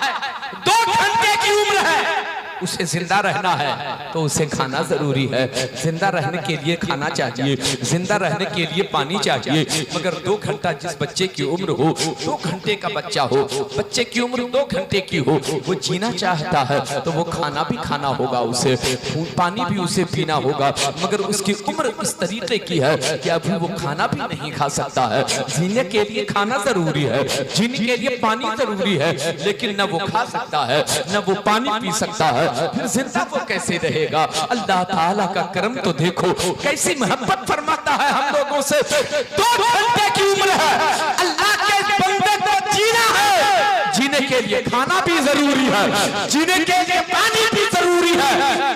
2 घंटे की उम्र है, उसे जिंदा रहना है तो उसे खाना जरूरी है। जिंदा रहने के लिए खाना चाहिए, जिंदा रहने के लिए पानी चाहिए। मगर 2 घंटा जिस बच्चे की उम्र हो, 2 घंटे का बच्चा हो, बच्चे की उम्र 2 घंटे की हो, वो जीना चाहता है तो वो खाना भी खाना होगा, उसे पानी भी उसे पीना होगा। मगर उसकी उम्र इस तरीके की है कि अभी वो खाना भी नहीं खा सकता है। जीने के लिए खाना जरूरी है, जीने के लिए पानी जरूरी है, लेकिन न वो खा सकता है न वो पानी पी सकता है, फिर जिंदा वो कैसे रहेगा? अल्लाह ताला का करम तो देखो, कैसी मोहब्बत फरमाता है हम लोगों से। 2 घंटे की उम्र है, अल्लाह के बंदे को जीना है, जीने के लिए खाना भी जरूरी है, जीने के लिए पानी भी जरूरी है,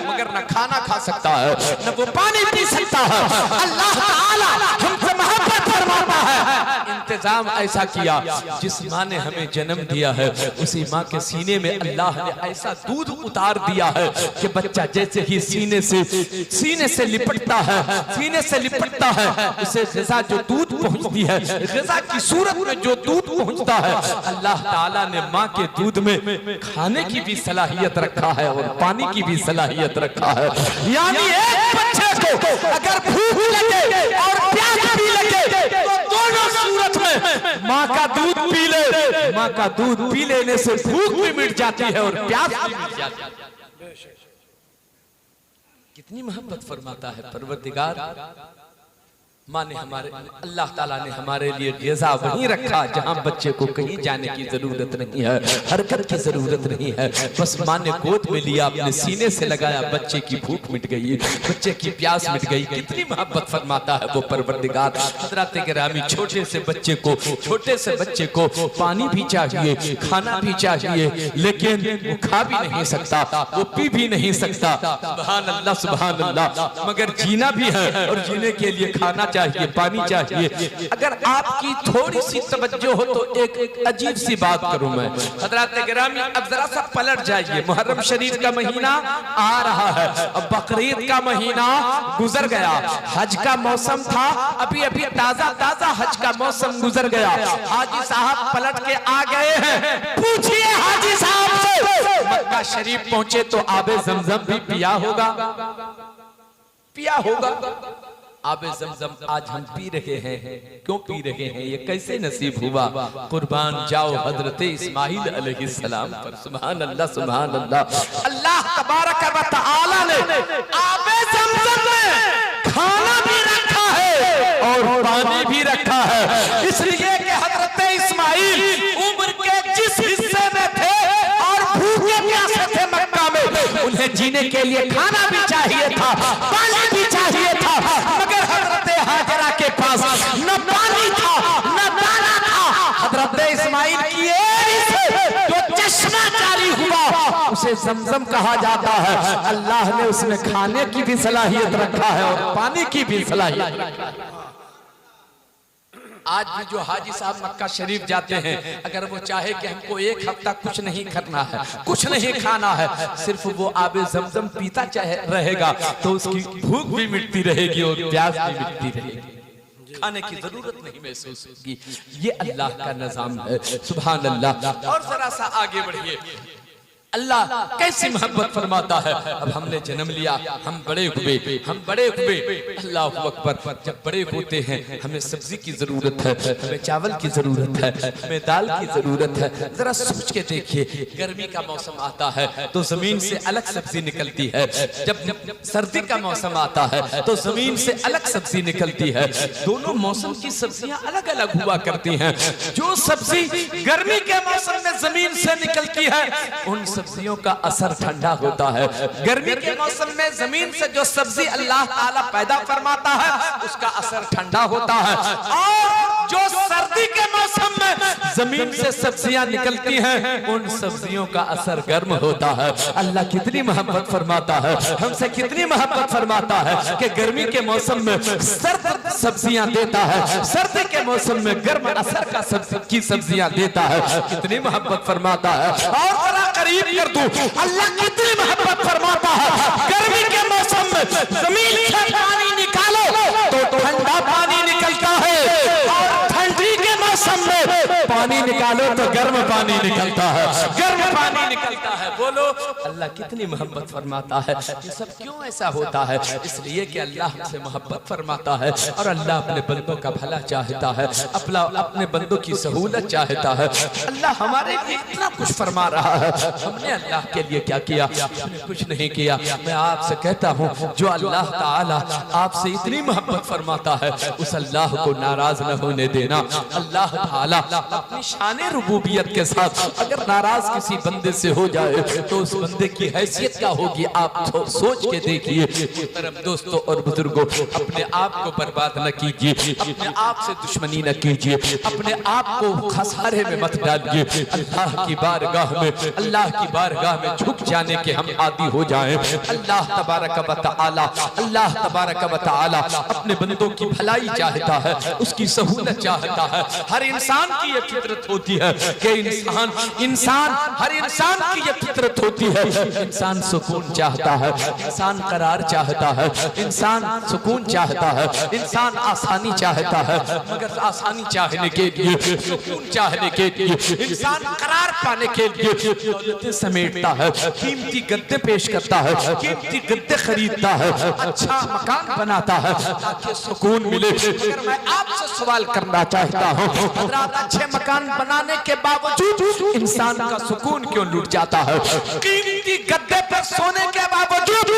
मगर न खाना खा सकता है न वो पानी पी सकता है। अल्लाह ताला हमसे मोहब्बत फरमाता है, इंतजाम ऐसा किया, जिस माँ ने हमें जन्म दिया है उसी माँ के सीने में अल्लाह ने ऐसा दूध उतार दिया है कि बच्चा जैसे ही सीने से लिपटता है, सीने से लिपटता है, उसे ग़िज़ा जो दूध पहुंचती है, ग़िज़ा की सूरत में जो दूध पहुंचता है, अल्लाह ताला ने माँ के दूध में खाने की भी सलाहियत रखा है और पानी की भी सलाहियत रखा है। यानी एक बच्चे को अगर भूख लगे और प्यास भी लगे तो दोनों सूरत में माँ का दूध पी ले, माँ का दूध पी लेने से भूख भी मिट जाती है और प्यास भी मिट जाती है। कितनी मोहब्बत फरमाता है परवरदिगार। माँ ने हमारे, अल्लाह ताला ने हमारे लिए ग़िज़ा वहीं रखा जहाँ बच्चे को कहीं जाने की जरूरत नहीं है, हरकत की जरूरत नहीं है। बस माँ ने गोद में लिया, अपने सीने से लगाया, बच्चे की भूख मिट गई, बच्चे की प्यास मिट गई। कितनी मोहब्बत फरमाता है वो परवरदिगार। हज़रात गिरामी, छोटे से बच्चे को पानी भी चाहिए, खाना भी चाहिए, लेकिन वो खा भी नहीं सकता, वो पी भी नहीं सकता। सुभान अल्लाह सुभान अल्लाह। मगर जीना भी है और जीने के लिए खाना चाहिए, पानी चाहिए। अगर आपकी थोड़ी सी तवज्जो हो तो एक अजीब सी बात करूं मैं। हज़रात गिरामी, अब जरा सा पलट जाइए। मुहर्रम शरीफ का महीना आ रहा है, अब बकरीद का महीना गुजर गया, हज का मौसम था, अभी अभी ताजा हज का मौसम गुजर गया। हाजी साहब पलट के आ गए हैं, पूछिए हाजी साहब से, मक्का शरीफ पहुंचे तो आबे ज़मज़म भी पिया होगा। आबे ज़मज़म आज हम पी रहे हैं, क्यों पी रहे हैं? ये कैसे नसीब हुआ? कुर्बान जाओ हज़रत इस्माइल अलैहिस्सलाम पर। सुभान अल्लाह सुभान अल्लाह। अल्लाह तबारक व तआला ने आबे ज़मज़म में खाना भी रखा है और पानी भी रखा है, इसलिए कि हज़रत इस्माइल उम्र के जिस हिस्से में थे और भूखे प्यासे थे मक्का में, उन्हें जीने के लिए खाना भी चाहिए था, पानी भी चाहिए था, मगर हज़रत हाजरा के पास न पानी था न दाना था। हज़रत इस्माइल की एड़ी से जो चश्मा जारी हुआ उसे ज़मज़म कहा जाता है। अल्लाह ने उसमें खाने की भी सलाहियत रखा है और पानी की भी सलाहियत रखा है। आज भी जो हाजी साहब मक्का शरीफ जाते हैं, अगर वो चाहे कि हमको 1 हफ्ता कुछ नहीं करना है, कुछ नहीं खाना है, सिर्फ वो आबे ज़मज़म पीता चाहे रहेगा तो उसकी भूख भी मिटती रहेगी और प्यास भी मिटती रहेगी, खाने की जरूरत नहीं महसूस होगी। ये अल्लाह का निज़ाम है। सुभान अल्लाह। और जरा सा आगे बढ़िए, अल्लाह कैसी मोहब्बत फरमाता है। अब हमने जन्म लिया, हम बड़े हुए, अल्लाह अकबर। जब बड़े होते हैं हमें सब्जी की जरूरत है, हमें चावल की जरूरत है, हमें दाल की जरूरत है। जरा सोच के देखिए, गर्मी का मौसम आता है तो जमीन से अलग सब्जी निकलती है, जब सर्दी का मौसम आता है तो जमीन से अलग सब्जी निकलती है। दोनों मौसम की सब्जियां अलग अलग हुआ करती हैं। जो सब्जी गर्मी के मौसम में जमीन से निकलती है उन सब्जियों का असर ठंडा होता है। गर्मी के मौसम में जमीन से जो सब्जी अल्लाह ताला पैदा फरमाता है उसका असर ठंडा होता है, और जो सर्दी के मौसम में जमीन से सब्जियां निकलती हैं उन सब्जियों का असर गर्म होता है। अल्लाह कितनी मोहब्बत फरमाता है, हमसे कितनी मोहब्बत फरमाता है कि गर्मी के मौसम में सर्द सब्जियां देता है, सर्दी के मौसम में गर्म असर का सब्जियां देता है। कितनी मोहब्बत फरमाता है। और जरा करीब कर दूं, अल्लाह कितनी मोहब्बत फरमाता है। गर्मी के मौसम में जमीन से पानी निकालो तो ठंडा पानी निकलता है, और ठंडी के मौसम में पानी निकालो तो गर्म पानी निकलता है, गर्म पानी निकलता है। बोलो अल्लाह कितनी मोहब्बत फरमाता है। ये सब क्यों ऐसा होता है? इसलिए कि अल्लाह हमसे मोहब्बत फरमाता है और अल्लाह अपने बंदों का भला चाहता है, अपने बंदों की सहूलत चाहता है। अल्लाह हमारे लिए इतना कुछ फरमा रहा है, हमने अल्लाह के लिए क्या किया? हमने कुछ नहीं किया। मैं आपसे कहता हूँ, जो अल्लाह ताला आपसे इतनी मोहब्बत फरमाता है उस अल्लाह को नाराज न होने देना। अल्लाह ताला अपनी शान रुबूबियत के साथ अगर नाराज किसी बंदे से हो जाए तो उस बंदे की हैसियत क्या होगी आप सोच के देखिए। मुहतरम दोस्तों और बुजुर्गों, अपने आप को बर्बाद न कीजिए, अपने आप से दुश्मनी न कीजिए, अपने आप को खसारे में मत डालिए। अल्लाह की बारगाह में झुक जाने के हम आदी हो जाएं। अल्लाह तबारक व तआला अपने बंदों की भलाई चाहता है, उसकी सहूलत चाहता है। हर इंसान की ये फितरत होती है कि हर इंसान की ये फितरत होती है, इंसान सुकून चाहता है, इंसान करार चाहता है, इंसान सुकून चाहता है, इंसान आसानी चाहता है। मगर आसानी चाहने के लिए, सुकून चाहने के लिए, इंसान करार पाने के लिए दौलतें समेटता है, कीमती गद्दे पेश करता है, कीमती गद्दे खरीदता है, अच्छा मकान बनाता है ताकि सुकून मिले। मगर मैं आपसे सवाल करना चाहता हूँ, अच्छे मकान बनाने के बावजूद इंसान का सुकून क्यों लूट जाता है? कीमती गद्दे पर सोने के बावजूद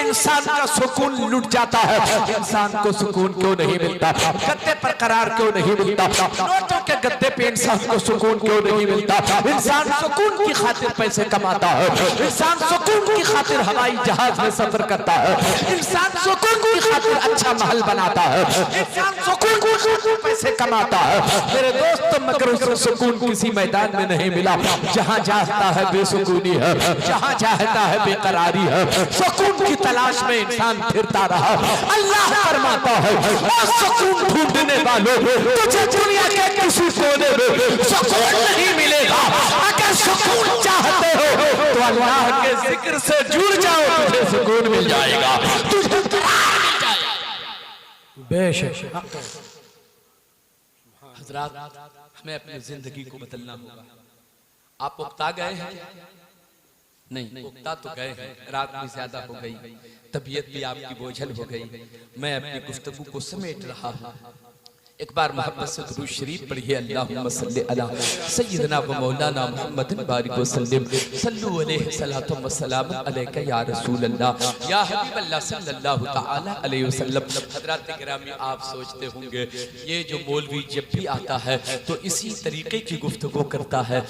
इंसान का सुकून लूट जाता है। इंसान को सुकून क्यों नहीं मिलता? गद्दे पर करार क्यों नहीं मिलता? नोटों के गद्दे पे इंसान को सुकून क्यों नहीं मिलता? इंसान सुकून की खातिर पैसे कमाता है, इंसान सुकून की खातिर हवाई जहाज में सफर करता है, इंसान सुकून की खातिर अच्छा महल बनाता है, इंसान सुकून की खातिर पैसे कमाता है। मेरे दोस्त, मगर उसे सुकून किसी मैदान में नहीं मिला। जहाँ चाहता है बेसुकूनी है, जहाँ चाहता है बेकरारी है। सुकून की तलाश में इंसान फिरता रहा। अल्लाह फरमाता है, सुकून ढूंढने वालों, तुझे दुनिया के किसी कोने में सुकून नहीं मिलेगा। अगर सुकून चाहते हो तो अल्लाह के जिक्र से जुड़ जाओ, तुझे सुकून मिल जाएगा, तुझे बेशक। हजरात, हमें अपनी जिंदगी को बदलना होगा। आप उकता गए हैं? नहीं, उकता तो गए हैं, रात भी ज्यादा हो गई, तबीयत भी आपकी बोझल हो गई। मैं अपनी गुफ्तगू को समेट रहा हूँ। एक बार मोहब्बत से दुरूद शरीफ पढ़िए। अल्लाहुम्मा सल्ली अला सय्यिदना व मौलाना मुहम्मदिन बारिक व सल्लिम सल्लु अलैहि सलातो व सलाम अलैका या रसूल अल्लाह या हबीब अल्लाह सल्लल्लाहु तआला अलैहि वसल्लम। हज़रात गिरामी, आप सोचते होंगे ये जो मौलवी जब भी आता है तो इसी तरीके की गुफ्तगू करता है।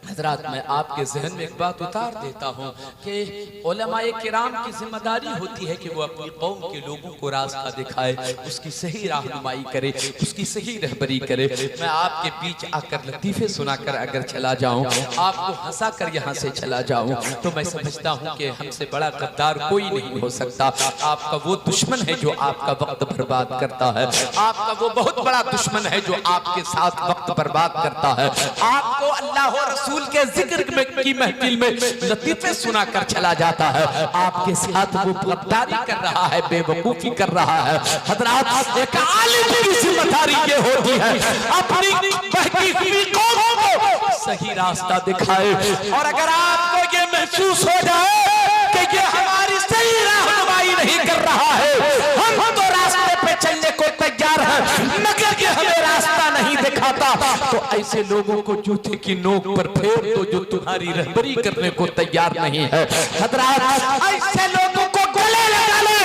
हजरात, मैं आपके जहन में एक बात उतार देता हूँ कि उलमाए किराम की जिम्मेदारी होती है कि वो अपनी कौम के लोगों को रास्ता दिखाए, उसकी सही रहनुमाई करे, उसकी सही रहबरी करे। मैं आपके बीच आकर लतीफे सुनाकर अगर चला जाऊँ, आपको हंसा कर यहाँ से चला जाऊँ, तो मैं समझता हूँ कि हमसे बड़ा गद्दार कोई नहीं हो सकता। आपका वो दुश्मन है जो आपका वक्त बर्बाद करता है, आपका वो बहुत बड़ा दुश्मन है जो आपके साथ वक्त बर्बाद करता है। आपको अल्लाह रसूल के जिक्र में की महफिल में लतीफे सुनाकर चला जाता है, आपके साथ वो गद्दारी कर रहा है, बेवकूफी कर रहा है। हज़रात, एक आलिम की जिम्मेदारी ये होती है अपनी बहती हुई कौम को सही रास्ता दिखाए। और अगर आपको ये महसूस हो जाए कि ये हमारी सही रहनुमाई नहीं कर रहा है, हम तो रास्ते पे चलने को तैयार हैं मगर ये हमें रास्ता नहीं दिखाता, तो ऐसे लोगों को जूते की नोक पर फेर दो जो तुम्हारी रहबरी करने को तैयार नहीं है। हज़रात, ऐसे लोगों को गले लगा लो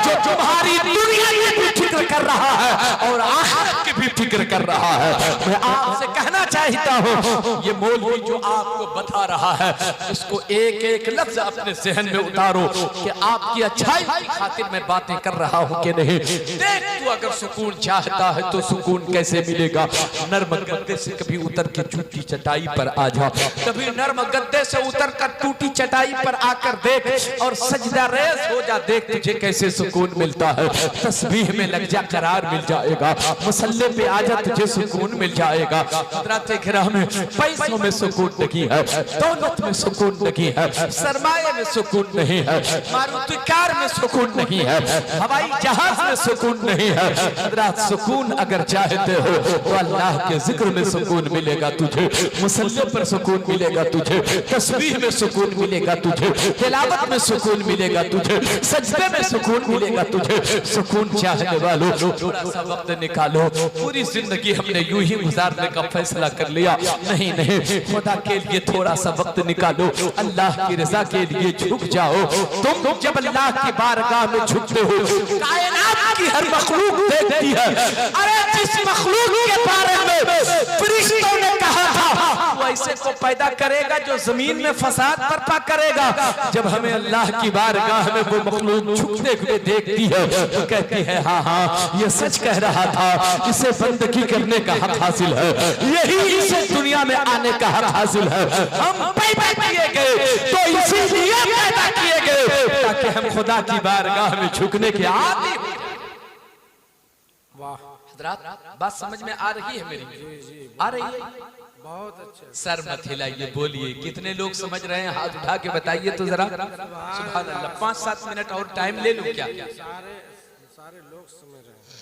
जो तुम्हारी दुनिया की भी फिक्र कर रहा है और आखिरत की भी फिक्र कर रहा है। मैं आपसे कहना समझना चाहता हूँ ये मौलवी जो आपको बता रहा है इसको एक एक लफ्ज अपने जहन में उतारो कि आपकी अच्छाई की खातिर मैं बातें कर रहा हूँ कि नहीं। देख तू अगर सुकून चाहता है तो सुकून कैसे मिलेगा। नर्म गद्दे से कभी उतर के टूटी चटाई पर आ जा, कभी नर्म गद्दे से उतर कर टूटी चटाई पर आकर देख और सजदा रेज़ हो जा, देख तुझे कैसे सुकून मिलता है। तस्बीह में लग जा, करार मिल जाएगा। मुसल्ले पे आ जा, तुझे सुकून मिल जाएगा। हज़रात किराम में पैसों में सुकून नहीं है, दौलत में सुकून नहीं है, सरमाए में सुकून नहीं है, मारुति कार में सुकून नहीं है, हवाई जहाज में सुकून नहीं है। हज़रात सुकून अगर चाहते हो तो अल्लाह के जिक्र में सुकून मिलेगा तुझे, मुसल्ले पर सुकून मिलेगा तुझे, तस्बीह में सुकून मिलेगा तुझे, तिलावत में सुकून मिलेगा तुझे, सजदे में सुकून मिलेगा तुझे। सुकून चाहने वालों थोड़ा सा वक्त निकालो। पूरी जिंदगी हमने यूं ही गुजारने का फैसला कर लिया, नहीं नहीं, खुदा के लिए थोड़ा सा वक्त निकालो, अल्लाह की रजा के लिए झुक जाओ। तुम जब अल्लाह की बारगाह में झुकते हो कायनात की हर मखलूक देखती है। अरे जिस मखलूक के बारे में फरिश्तों ने कहा था वो ऐसे को पैदा करेगा जो जमीन में फसाद बर्पा करेगा, जब हमें अल्लाह की बारगाह में वो मखलूक झुकते हुए देखती है तो कहती है हाँ हाँ ये सच कह रहा था, इसे बंदगी करने का हक हासिल है, यही इसे दुनिया में आने का हक हासिल है। हम पैदा किए गए तो इसीलिए पैदा किए गए ताकि हम खुदा की बारगाह में झुकने के आदी हो। वाह हज़रात, बात समझ में आ रही है मेरी? आ रही है? बहुत अच्छा। सर मत हिलाइए, बोलिए कितने लोग समझ रहे हैं, हाथ उठा के बताइए तो जरा। सुभान अल्लाह। 5-7 मिनट और टाइम ले लूं क्या? सारे लोग समझ रहे हैं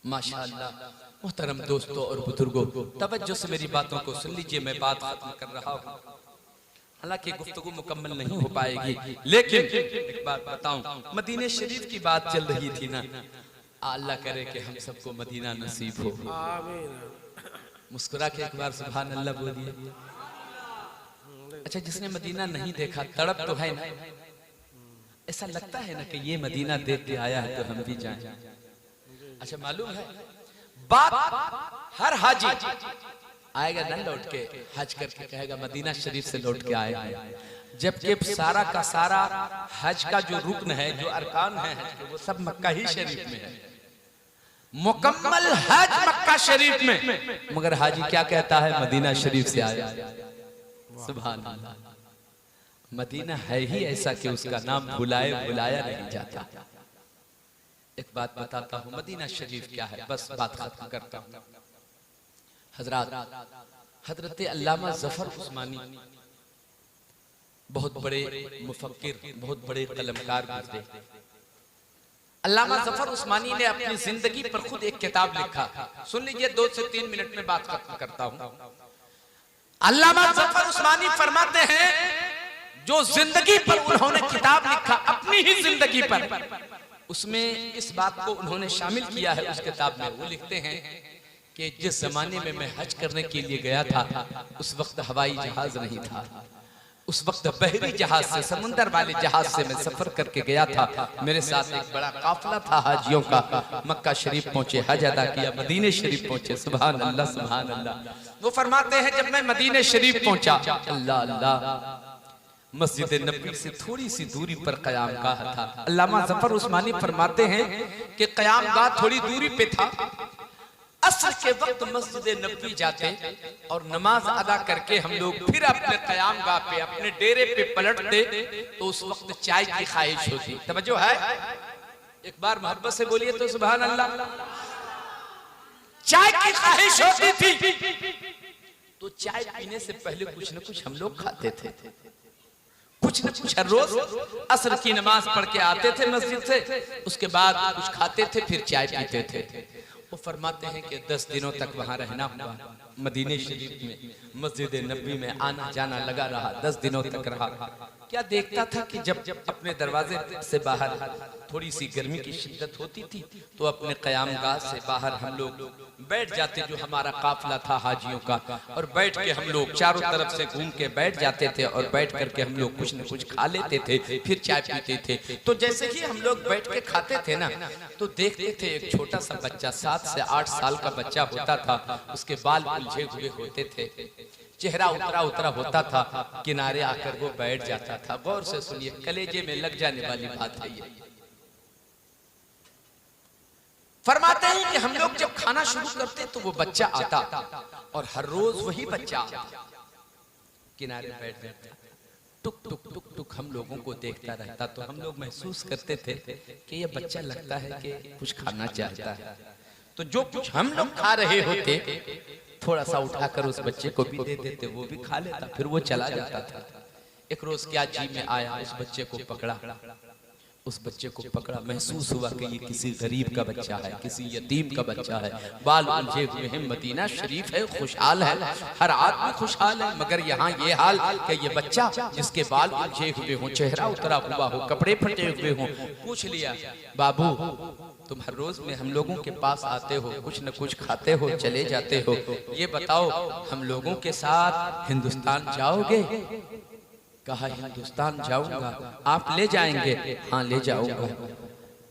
माशाअल्लाह। मोहतरम दोस्तों और बुजुर्गों, तवज्जो से मेरी बातों को सुन लीजिए। मैं बात खत्म कर रहा हूँ, हालांकि गुफ्तगू मुकम्मल नहीं हो पाएगी, लेकिन एक बात बताऊं, मदीने शरीफ की बात चल रही थी ना, अल्लाह करे कि हम सबको मदीना नसीब हो। आमीन। मुस्कुरा के एक बार सुभान अल्लाह बोलिए। अच्छा, जिसने मदीना नहीं देखा तड़प तो है ना, ऐसा लगता है ना कि ये मदीना देख के आया है तो हम भी जाएं। अच्छा, मालूम है बात, हर हाजी आएगा ना लौट के हज करके कहेगा मदीना शरीफ से लौट के आया है, जबकि सारा का सारा हज का जो रुकन है, जो अरकान है हज के, वो सब मक्का ही शरीफ में है। मुकम्मल हज मक्का शरीफ में, मगर हाजी क्या कहता है? मदीना शरीफ से आया। सुभान अल्लाह। मदीना है ही ऐसा कि उसका नाम भुलाए बुलाया नहीं जाता। एक बात बताता हूँ, मदीना शरीफ क्या है, बस बात खत्म करता हूँ। हजरत अल्लामा ज़फ़र उस्मानी बहुत बड़े मुफक्किर, बहुत बड़े कलमकार गुज़रे। अल्लामा ज़फ़र उस्मानी ने अपनी जिंदगी पर खुद एक किताब लिखा, सुन लीजिए, 2 से 3 मिनट में बात खत्म करता हूँ। अल्लामा ज़फ़र उस्मानी फरमाते हैं जो जिंदगी पर उन्होंने किताब लिखा, अपनी ही जिंदगी पर, उसमें इस बात को उन्होंने शामिल किया है उस किताब में। वो लिखते हैं कि जिस जमाने में मैं हज करने के लिए गया था उस वक्त हवाई जहाज नहीं था, उस वक्त बहरी जहाज से, समुंदर वाले जहाज से मैं सफर करके गया था। मेरे साथ एक बड़ा काफिला था हाजियों का। मक्का शरीफ पहुंचे, हज अदा किया, मदीने शरीफ पहुंचे। सुभान अल्लाह, सुभान अल्लाह। वो फरमाते हैं जब मैं मदीने शरीफ पहुंचा, अल्लाह अल्लाह, मस्जिद नबी से थोड़ी सी दूरी पर क़यामगाह था। अल्लामा ज़फ़र उस्मानी फरमाते हैं कि क़यामगाह थोड़ी दूरी पे था। असर के वक्त मस्जिद नबी जाते और नमाज अदा करके हम लोग फिर अपने क़यामगाह पे, अपने डेरे पे पलटते तो उस वक्त चाय की ख्वाहिश होती। तवज्जो है? एक बार मोहब्बत से बोलिए तो सुभान अल्लाह। चाय की ख्वाहिश होती थी तो चाय पीने से पहले कुछ न कुछ हम लोग खाते थे, कुछ न कुछ हर रोज असर की नमाज पढ़ के आते थे मस्जिद से, उसके बाद कुछ खाते थे, फिर चाय पीते थे। वो फरमाते हैं कि 10 दिनों तक वहां रहना हुआ, मदीने शरीफ में, मस्जिद नबी में आना जाना लगा रहा। 10 दिनों तक रहा। क्या देखता था कि जब अपने दरवाजे से बाहर थोड़ी सी गर्मी की शिद्दत होती थी तो अपने क़यामगाह से बाहर हम लोग बैठ जाते, जो हमारा काफिला था हाजियों का, और बैठ के हम लोग चारों तरफ से घूम के बैठ जाते थे और बैठ करके हम लोग कुछ न कुछ खा लेते थे, फिर चाय पीते थे। तो जैसे ही हम लोग बैठ के खाते थे ना, तो देखते थे एक छोटा सा बच्चा, 7 से 8 साल का बच्चा होता था, उसके बाल उलझे हुए होते थे, चेहरा उतरा उतरा होता था, किनारे आकर वो बैठ जाता था। गौर से सुनिए, कलेजे में लग जाने वाली बात है ये। फरमाते हैं कि हम लोग जब खाना शुरू करते तो वो बच्चा आता और हर रोज वही बच्चा आता, किनारे बैठ जाता, टुक टुक टुक टुक हम लोगों को देखता रहता। तो हम लोग महसूस करते थे कि ये बच्चा लगता है कि कुछ खाना चाहता है। तो जो कुछ हम लोग खा रहे होते थोड़ा सा उठाकर उस बच्चे को भी दे देते, वो भी खा लेता, फिर वो चला जाता था। एक रोज क्या जी में आया, उस बच्चे को पकड़ा, उस बच्चे को पकड़ा, महसूस हुआ कि ये किसी गरीब का बच्चा है, किसी यतीम का बच्चा है, बाल उलझे हुए हैं, मदीना शरीफ है, खुशहाल है, हर आदमी खुशहाल है, मगर यहाँ ये हाल कि ये बच्चा जिसके बाल उलझे हुए हों, चेहरा उतरा हुआ हो, कपड़े फटे हुए हों। पूछ लिया, बाबू तुम हर रोज में हम लोगों के पास आते हो, कुछ न कुछ खाते हो, चले जाते हो, ये बताओ हम लोगों के साथ हिंदुस्तान जाओगे? कहा हिंदुस्तान जाऊंगा। आप ले जाएंगे? हाँ ले जाऊंगा।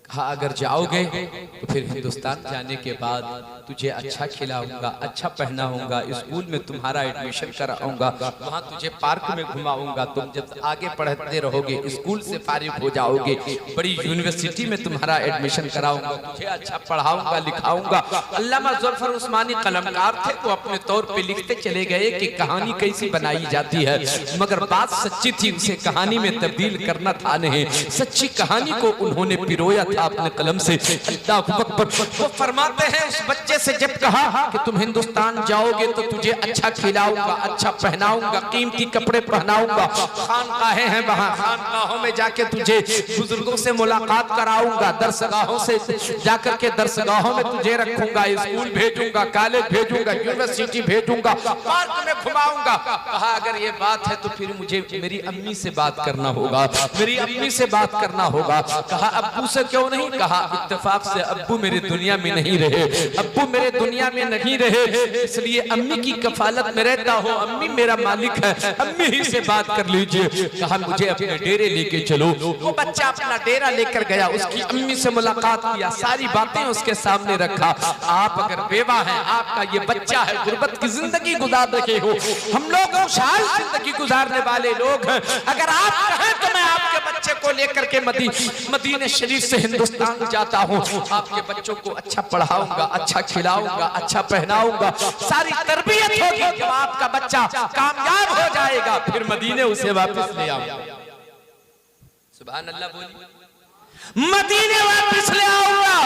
कहा अगर जाओगे तो फिर हिंदुस्तान जाने के बाद तुझे अच्छा खिलाऊंगा, अच्छा पहनाऊंगा, स्कूल में तुम्हारा एडमिशन कराऊंगा, वहाँ तुझे पार्क में घुमाऊंगा, तुम जब आगे पढ़ते रहोगे, स्कूल से फारिग हो जाओगे, बड़ी यूनिवर्सिटी में तुम्हारा एडमिशन कराऊंगा, तुझे अच्छा पढ़ाऊंगा लिखाऊंगा। अल्लामा ज़फ़र उस्मानी कलमकार थे, वो अपने तौर पे लिखते चले गए कि कहानी कैसी बनाई जाती है, मगर बात सच्ची थी, उसे कहानी में तब्दील करना था नहीं। सच्ची कहानी को उन्होंने पिरोया था अपने कलम से। वो फरमाते हैं उस बच्चे से जब कहा कि तुम हिंदुस्तान जाओगे तो तुझे अच्छा खिलाऊंगा, अच्छा पहनाऊंगा, कीमती कपड़े पहनाऊंगा, खानकाहें हैं वहां, खानकाहों में जाके तुझे बुजुर्गों से मुलाकात कराऊंगा, दरसगाहों से जाकर के दरसगाहों में तुझे रखूंगा, स्कूल भेजूंगा, कॉलेज भेजूंगा, यूनिवर्सिटी भेजूंगा, पार्क में घुमाऊंगा। कहा अगर ये बात है तो फिर मुझे मेरी अम्मी से बात करना होगा, मेरी अम्मी से बात करना होगा। कहा अब्बू से क्यों नहीं? कहा इत्तेफाक से अब्बू मेरे दुनिया में नहीं रहे, अब्बू मेरे दुनिया में नहीं रहे, इसलिए अम्मी की कफालत में रहता हूँ, अम्मी मेरा मालिक है, अम्मी ही से बात कर लीजिए। कहा मुझे अपने डेरे लेके चलो। वो बच्चा अपना डेरा लेकर गया, उसकी अम्मी से मुलाकात किया, सारी बातें उसके सामने रखा। आप अगर बेवा हैं, आपका ये बच्चा है, गुर्बत की जिंदगी गुजार रहे हो, हम लोग खुशहाल जिंदगी गुजारने वाले लोग हैं, अगर आप कहें तो मैं आपके बच्चे को लेकर के मदीने शरीफ से हिंदुस्तान जाता हूँ, आपके बच्चों को अच्छा पढ़ाऊंगा, अच्छा खिलाऊंगा, अच्छा पहनाऊंगा, सारी तरबियत होगी। जब आपका बच्चा कामयाब हो जाएगा फिर मदीने उसे वापस ले आऊंगा। सुभान अल्लाह बोलिए, मदीने वापस ले आऊंगा।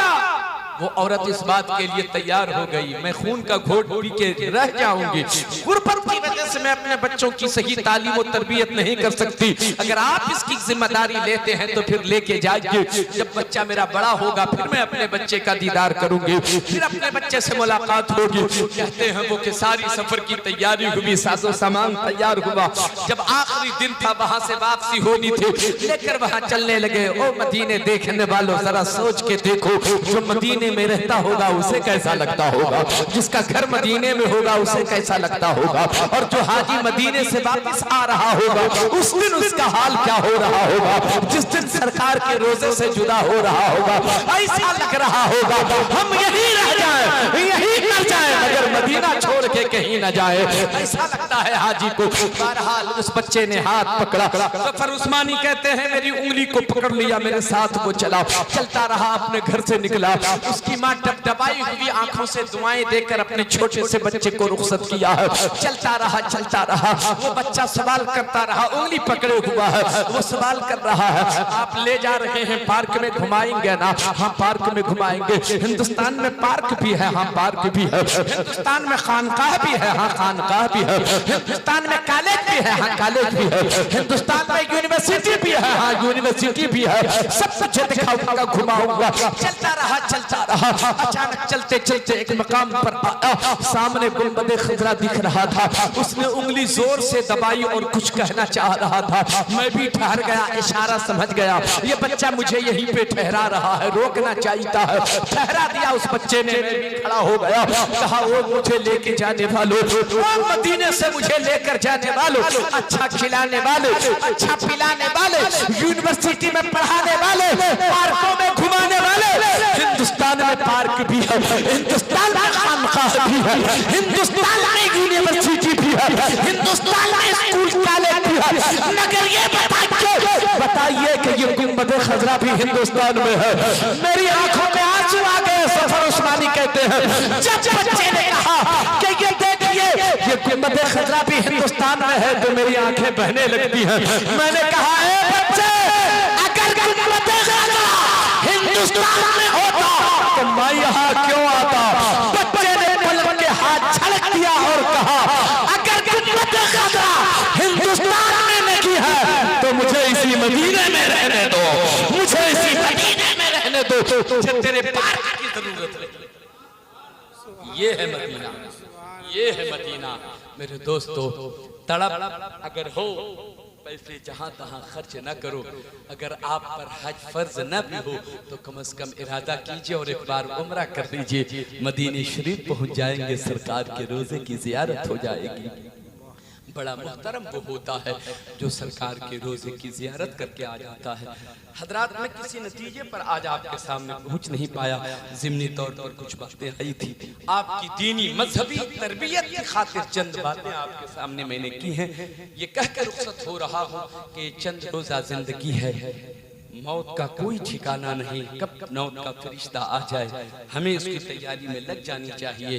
वो औरत इस बात के लिए तैयार हो गई, मैं खून का घोट पी के रह जाऊंगी, गुर्बत की वजह से मैं अपने बच्चों की सही तालीम और तरबियत नहीं कर सकती। अगर आप इसकी जिम्मेदारी लेते हैं तो फिर लेके जाइए, जब बच्चा मेरा बड़ा होगा फिर मैं अपने बच्चे का दीदार करूंगी, फिर अपने बच्चे से मुलाकात होगी। कहते हैं वो कि सारी सफर की तैयारी हुई, साजो सामान तैयार हुआ, जब आखिरी दिन था वहां से वापसी होनी थी, लेकर वहां चलने लगे। ओ मदीने देखने वालों जरा सोच के देखो, जो मदीने में रहता होगा उसे कैसा लगता होगा, जिसका घर मदीने में होगा उसे कैसा लगता होगा, और जो हाजी मदीने से वापस आ रहा होगा उस दिन उसका हाल क्या हो रहा होगा, जिस दिन सरकार के रोजे से जुदा हो रहा होगा। ऐसा लग रहा होगा हम यहीं रह जाएं, यहीं मर जाएं, मगर मदीना छोड़ के कहीं न जाए, ऐसा लगता है हाजी को। बहरहाल उस बच्चे ने हाथ पकड़ा, ज़फ़र उस्मानी कहते हैं मेरी उंगली को पकड़ लिया, मेरे साथ वो चला, चलता रहा, अपने घर से निकला। उसकी माँ डबडबाई हुई आंखों से दुआएं देकर अपने छोटे से बच्चे को रुखसत किया है। चलता रहा, वो बच्चा सवाल करता रहा, उंगली पकड़े हुआ है, वो सवाल कर रहा है आप ले जा रहे हैं पार्क में घुमाएंगे ना? हाँ पार्क में घुमाएंगे। हिंदुस्तान में पार्क भी है? हाँ पार्क भी है। हिंदुस्तान में खानकाह भी है? हाँ खानकाह भी है। हिंदुस्तान में कॉलेज भी है? हाँ कॉलेज भी है। हिंदुस्तान में यूनिवर्सिटी भी है? हाँ यूनिवर्सिटी भी है। सब कुछ दिखाऊंगा, घुमाऊंगा। चलता रहा, अचानक चलते चलते एक मकाम पर आया, सामने गुंबदे खजरा दिख रहा था। उसने उंगली जोर से दबाई और कुछ कहना चाह रहा था, मैं भी ठहर गया, इशारा समझ गया, ये बच्चा मुझे यहीं पे ठहरा रहा है, रोकना चाहिए है। ठहरा दिया उस बच्चे ने, खड़ा हो गया, कहा वो मुझे लेके जाने वालों, वो मदीने से मुझे लेकर जाने वालों, अच्छा खिलाने वाले, अच्छा पिलाने वाले, यूनिवर्सिटी में पढ़ाने वाले, पार्कों में घुमाने वाले। हिंदुस्तान में पार्क भी है, हिंदुस्तान में खानकाह भी है, हिंदुस्तान में यूनिवर्सिटी भी है, हिंदुस्तान में स्कूल कॉलेज भी है, मगर ये बताइए कि ये गुंबद खजरा भी हिंदुस्तान में है। मेरी आंखों में आंसू आ गए। सफर उस्मानी कहते हैं जब बच्चे ने कहा कि ये देखिए ये गुंबद खजरा भी हिंदुस्तान में है तो मेरी आंखें बहने लगती हैं। मैंने कहा ए बच्चे, अगर गुंबद खजरा हिंदुस्तान में होता तो मैं यहाँ क्यों आता? बच्चे ने पलक के हाथ झड़क दिया और कहा अगर गुंबद खजरा हिंदुस्तान में नहीं है तो मुझे इसी मदीने में रहने दो, मुझे इसी मदीने में रहने दो, मुझे तेरे पार की जरूरत नहीं। ये है मदीना, ये है मदीना। मेरे दोस्तों, तड़प अगर हो पैसे जहां तहां खर्च न करो। अगर आप पर हज फर्ज न भी हो तो कम से कम इरादा कीजिए और एक बार उम्रा कर लीजिए। मदीने शरीफ पहुंच जाएंगे, सरकार के रोजे की जियारत हो जाएगी। बड़ा मुहतरम वो होता है जो सरकार के रोजे की जियारत करके आ जाता है। हजरात, मैं किसी नतीजे पर आज आपके सामने पहुंच नहीं पाया, ज़िमनी तौर पर कुछ बातें आई थी। आपकी दीनी मजहबी तरबियत की खातिर चंद बातें आपके सामने मैंने की हैं। ये कहकर रुखसत हो रहा हूँ कि चंद रोजा जिंदगी है, मौत का कोई ठिकाना नहीं, कब मौत का फरिश्ता आ जाए, हमें इसकी तैयारी में लग जानी चाहिए।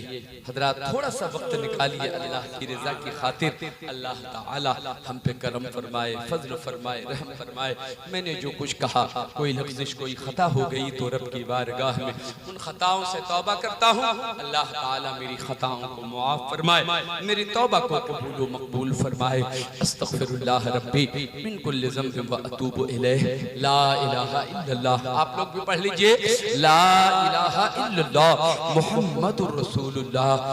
हजरात, थोड़ा सा वक्त निकालिए अल्लाह की रजा की खातिर। अल्लाह ताला हम पे करम फरमाए, फजल फरमाए, रहम फरमाए। मैंने जो कुछ कहा कोई लफ्ज़िश कोई खता हो गई तो रब की बारगाह में उन खताओं से तौबा करता हूँ। अल्लाह ताला मेरी खताओं को मुआफ फरमाए, मेरी तौबा को कबूल व मकबूल फरमाए। अस्तगफिरुल्लाह रब्बी मिन कुल्लि ज़ंबिन व अतूबु इलैहि। ला इलाहा इल्लल्लाह। आप लोग भी पढ़ लीजिए, ला इलाहा इल्लल्लाह मुहम्मदुर रसूलुल्लाह।